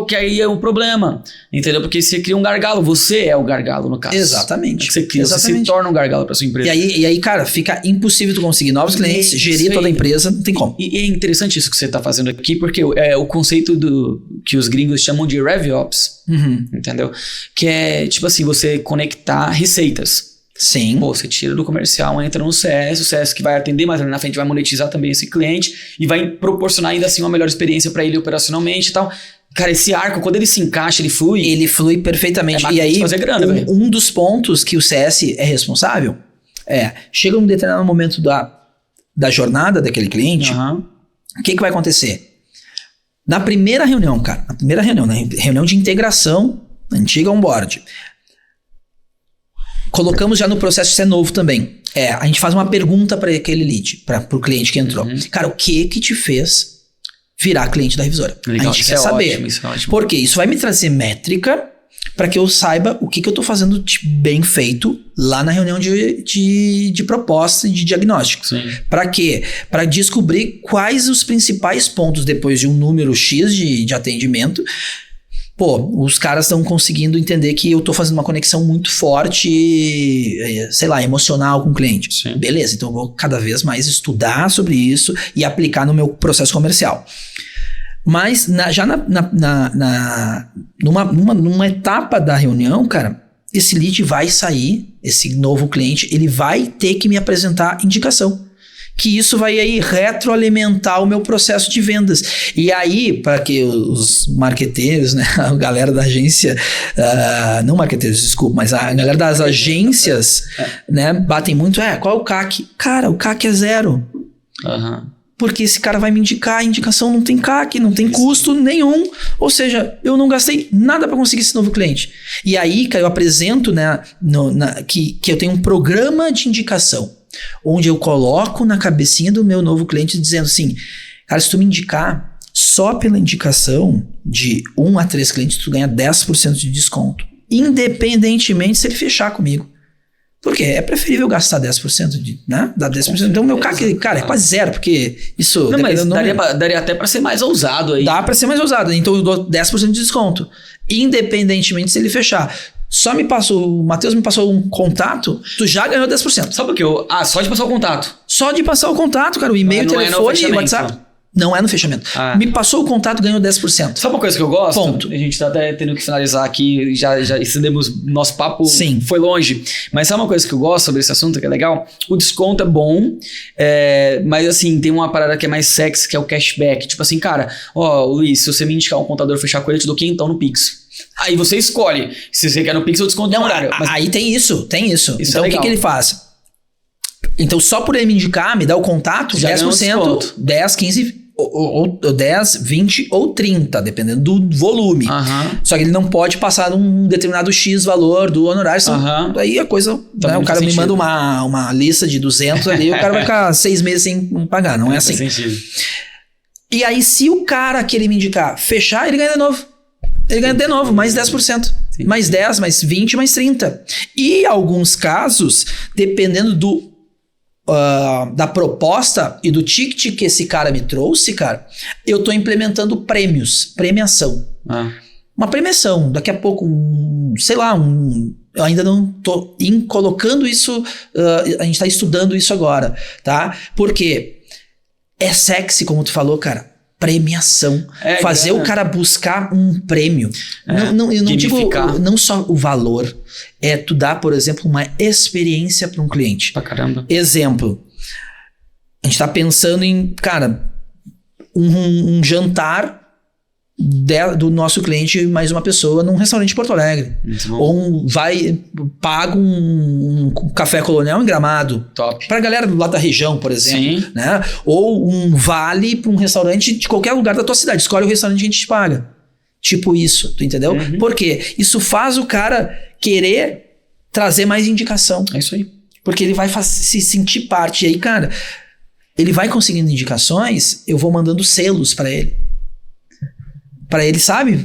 que aí é um problema, entendeu? Porque você cria um gargalo, você é o gargalo, no caso. Exatamente. Você cria, você se torna um gargalo para sua empresa. E aí, cara, fica impossível tu conseguir novos clientes, gerir toda a empresa, não tem como. E é interessante isso que você tá fazendo aqui, porque o conceito que os gringos chamam de RevOps, entendeu? Que é, tipo assim, você conectar receitas. Sim. Pô, você tira do comercial, entra no CS, o CS que vai atender, mas ali na frente vai monetizar também esse cliente e vai proporcionar ainda assim uma melhor experiência para ele operacionalmente e tal. Cara, esse arco, quando ele se encaixa, ele flui. Ele flui perfeitamente. E aí, fazer grana, um dos pontos que o CS é responsável chega um determinado momento da jornada daquele cliente, o que vai acontecer? Na primeira reunião, cara, na reunião de integração, antiga onboard, colocamos já no processo, isso é novo também. A gente faz uma pergunta para aquele lead, para o cliente que entrou. Cara, o que te fez virar cliente da revisora? Legal, a gente quer saber. Ótimo, isso é ótimo. Porque isso vai me trazer métrica para que eu saiba o que eu tô fazendo de bem feito lá na reunião de proposta e de diagnóstico. Para quê? Para descobrir quais os principais pontos depois de um número X de atendimento. Pô, os caras estão conseguindo entender que eu tô fazendo uma conexão muito forte, sei lá, emocional com o cliente. Sim. Beleza, então eu vou cada vez mais estudar sobre isso e aplicar no meu processo comercial. Mas numa etapa da reunião, cara, esse lead vai sair, esse novo cliente, ele vai ter que me apresentar indicação. Que isso vai aí retroalimentar o meu processo de vendas. E aí, para que os marqueteiros, né, a galera da agência, não marqueteiros, desculpa, mas a galera das agências, né, batem muito, qual é o CAC? Cara, o CAC é 0. Porque esse cara vai me indicar, a indicação não tem CAC, não tem custo nenhum. Ou seja, eu não gastei nada para conseguir esse novo cliente. E aí, cara, eu apresento, né, que eu tenho um programa de indicação, onde eu coloco na cabecinha do meu novo cliente dizendo assim, cara, se tu me indicar, só pela indicação de 1 a 3 clientes, tu ganha 10% de desconto. Independentemente se ele fechar comigo. Porque é preferível gastar 10%, né? Dar 10%. Então, o meu CAC, cara, é quase 0, porque isso... Não, mas daria até para ser mais ousado aí. Dá para ser mais ousado. Então, eu dou 10% de desconto. Independentemente se ele fechar. O Matheus me passou um contato, tu já ganhou 10%. Sabe o que só de passar o contato? Só de passar o contato, cara. O e-mail, o telefone, o WhatsApp. Não é no fechamento. Me passou o contato, ganhou 10%. Sabe uma coisa que eu gosto? Ponto. A gente tá até tendo que finalizar aqui, já estendemos nosso papo. Sim. Foi longe. Mas sabe uma coisa que eu gosto sobre esse assunto, que é legal? O desconto é bom, mas assim, tem uma parada que é mais sexy, que é o cashback. Tipo assim, cara, Luiz, se você me indicar um contador fechar com ele, eu te dou quintão no Pix. Aí você escolhe se você quer no Pix ou desconto no horário. Mas... Aí tem isso. Então o que ele faz? Então só por ele me indicar, me dá o contato, já 10%, 10, 15... Ou 10, 20 ou 30, dependendo do volume. Só que ele não pode passar um determinado X valor do honorário. Aí a coisa... Né, o cara me manda uma lista de 200 ali, o cara vai ficar 6 meses sem pagar. Não é assim. E aí, se o cara que ele me indicar fechar, ele ganha de novo. Ele ganha de novo, mais 10%. Sim. Mais 10, mais 20, mais 30. E alguns casos, dependendo da proposta e do ticket que esse cara me trouxe, cara, eu tô implementando premiação. Uma premiação, daqui a pouco, eu ainda não tô colocando isso, a gente tá estudando isso agora, tá? Porque é sexy, como tu falou, cara. premiação. Fazer o cara buscar um prêmio. Eu não digo não só o valor, tu dar, por exemplo, uma experiência para um cliente. Pra caramba. Exemplo, a gente tá pensando em, cara, um jantar do nosso cliente e mais uma pessoa num restaurante em Porto Alegre. Ou paga um café colonial em Gramado. Top. Pra galera lá da região, por exemplo. Sim. Né? Ou um vale pra um restaurante de qualquer lugar da tua cidade. Escolhe o restaurante que a gente te paga. Tipo isso, tu entendeu? Por quê? Isso faz o cara querer trazer mais indicação. É isso aí. Porque ele vai se sentir parte. E aí, cara, ele vai conseguindo indicações, eu vou mandando selos pra ele. Pra ele, sabe?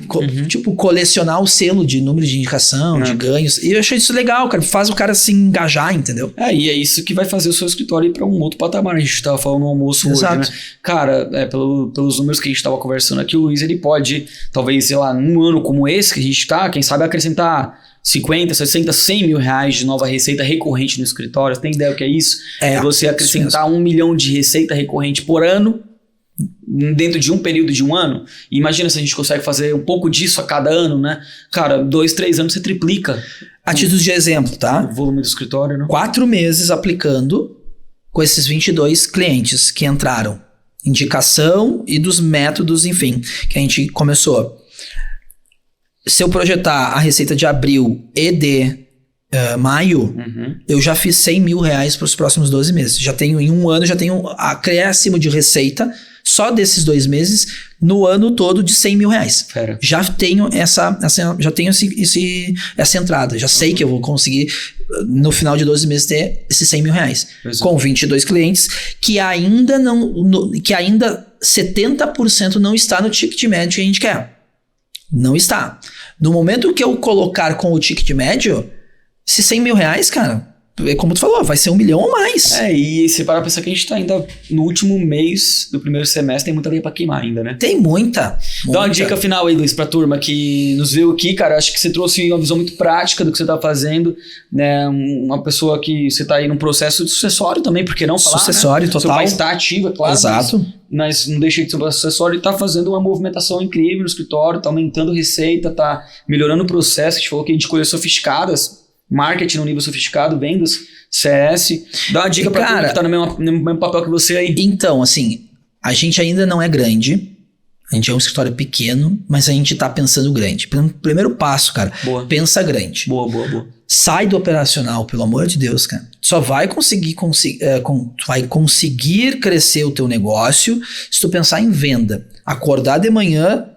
Tipo, colecionar o selo de número de indicação, de ganhos. E eu achei isso legal, cara. Faz o cara se engajar, entendeu? E é isso que vai fazer o seu escritório ir pra um outro patamar. A gente tava falando no almoço hoje, né? Cara, pelos números que a gente tava conversando aqui, o Luiz, ele pode, talvez, sei lá, num ano como esse que a gente tá, quem sabe acrescentar 50, 60, 100 mil reais de nova receita recorrente no escritório. Você tem ideia o que é isso? É você acrescentar 1 milhão de receita recorrente por ano dentro de um período de um ano. Imagina se a gente consegue fazer um pouco disso a cada ano, né? Cara, 2, 3 anos você triplica. A título de exemplo, tá? O volume do escritório, né? 4 meses aplicando com esses 22 clientes que entraram. Indicação e dos métodos, enfim, que a gente começou. Se eu projetar a receita de abril e de maio, eu já fiz 100 mil reais para os próximos 12 meses. Já tenho, em um ano, já tenho acréscimo de receita só desses 2 meses no ano todo de 100 mil reais. Já tenho essa entrada. Já sei que eu vou conseguir no final de 12 meses ter esses 100 mil reais. Com 22 clientes que ainda 70% não está no ticket médio que a gente quer. Não está. No momento que eu colocar com o ticket médio, esses 100 mil reais, cara, como tu falou, vai ser 1 milhão ou mais. E se parar pra pensar que a gente tá ainda no último mês do primeiro semestre, tem muita lenha pra queimar ainda, né? Tem muita. Dá uma dica final aí, Luiz, pra turma que nos viu aqui, cara. Acho que você trouxe uma visão muito prática do que você tá fazendo, né? Uma pessoa que você tá aí num processo de sucessório também, porque não falar, sucessório, né? Total. Seu pai está ativo, é claro. Exato. Mas não deixa de ser um sucessório e tá fazendo uma movimentação incrível no escritório, tá aumentando receita, tá melhorando o processo. A gente falou que a gente coisas sofisticadas, marketing no nível sofisticado, vendas, CS. Dá uma dica pra turma que tá no mesmo papel que você aí. Então, assim, a gente ainda não é grande. A gente é um escritório pequeno, mas a gente tá pensando grande. Primeiro passo, cara. Boa. Pensa grande. Boa. Sai do operacional, pelo amor de Deus, cara. Só vai conseguir crescer o teu negócio se tu pensar em venda. Acordar de manhã,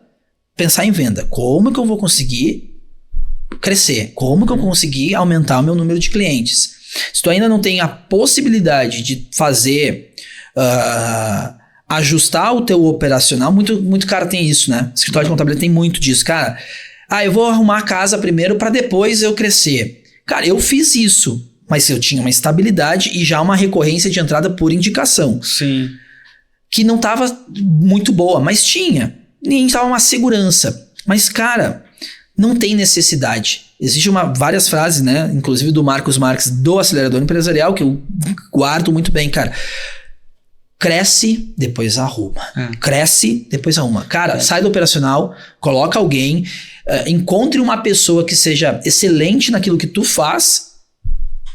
pensar em venda. Como que eu vou conseguir crescer? Como que eu conseguir aumentar o meu número de clientes? Se tu ainda não tem a possibilidade de fazer... ajustar o teu operacional, muito cara tem isso, né? Escritório de contabilidade tem muito disso, cara. Eu vou arrumar a casa primeiro para depois eu crescer. Cara, eu fiz isso, mas eu tinha uma estabilidade e já uma recorrência de entrada por indicação. Sim. Que não tava muito boa, mas tinha. E a gente tava uma segurança. Mas, cara, não tem necessidade. Existem várias frases, né? Inclusive do Marcos Marques, do Acelerador Empresarial, que eu guardo muito bem, cara. Cresce, depois arruma. Cresce, depois arruma. Cara, sai do operacional, coloca alguém, encontre uma pessoa que seja excelente naquilo que tu faz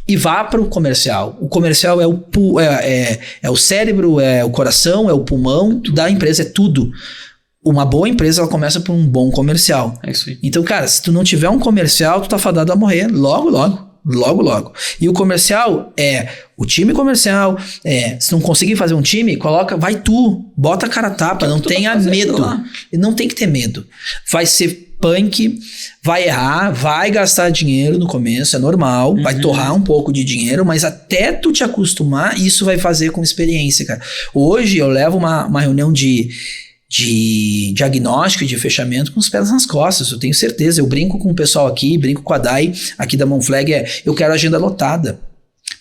e vá para o comercial. O comercial é o cérebro, é o coração, é o pulmão da empresa, é tudo. Uma boa empresa, ela começa por um bom comercial. É isso aí. Então, cara, se tu não tiver um comercial, tu tá fadado a morrer logo. Logo. E o comercial o time comercial. Se não conseguir fazer um time, vai tu. Bota a cara a tapa, não tenha medo. E não tem que ter medo. Vai ser punk, vai errar, vai gastar dinheiro no começo, é normal. Vai torrar um pouco de dinheiro, mas até tu te acostumar, isso vai fazer com experiência, cara. Hoje eu levo uma reunião de diagnóstico e de fechamento com os pés nas costas, eu tenho certeza. Eu brinco com o pessoal aqui, brinco com a Dai aqui da Monflag, eu quero agenda lotada.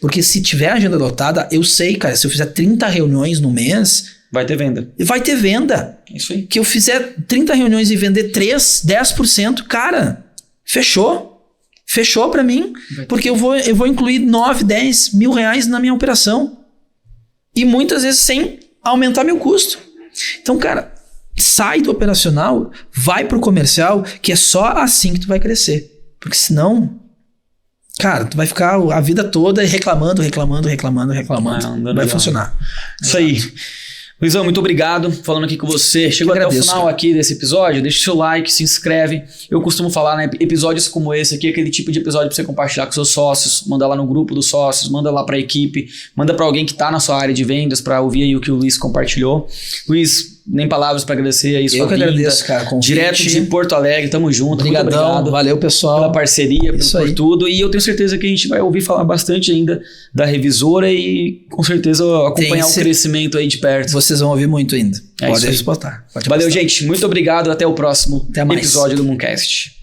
Porque se tiver agenda lotada, eu sei, cara, se eu fizer 30 reuniões no mês... Vai ter venda. Vai ter venda. Isso aí. Que eu fizer 30 reuniões e vender 3, 10%, cara, fechou. Fechou pra mim, porque eu vou incluir 9, 10 mil reais na minha operação. E muitas vezes sem aumentar meu custo. Então, cara... sai do operacional, vai pro comercial, que é só assim que tu vai crescer. Porque senão, cara, tu vai ficar a vida toda reclamando. Não vai funcionar. Isso aí. Luizão, muito obrigado. Falando aqui com você. Chegou até o final aqui desse episódio. Deixa o seu like, se inscreve. Eu costumo falar, né? Episódios como esse aqui, aquele tipo de episódio pra você compartilhar com seus sócios, mandar lá no grupo dos sócios, manda lá pra equipe, manda pra alguém que tá na sua área de vendas pra ouvir aí o que o Luiz compartilhou. Luiz, nem palavras pra agradecer aí sua vinda. Eu que agradeço, cara. Convite. Direto de Porto Alegre, tamo junto. Obrigadão, muito obrigado. Valeu, pessoal. Pela parceria, por tudo. E eu tenho certeza que a gente vai ouvir falar bastante ainda da Revisora e com certeza acompanhar o crescimento aí de perto. Vocês vão ouvir muito ainda. Pode exportar. Valeu, gente. Muito obrigado. Até o próximo episódio do Mooncast.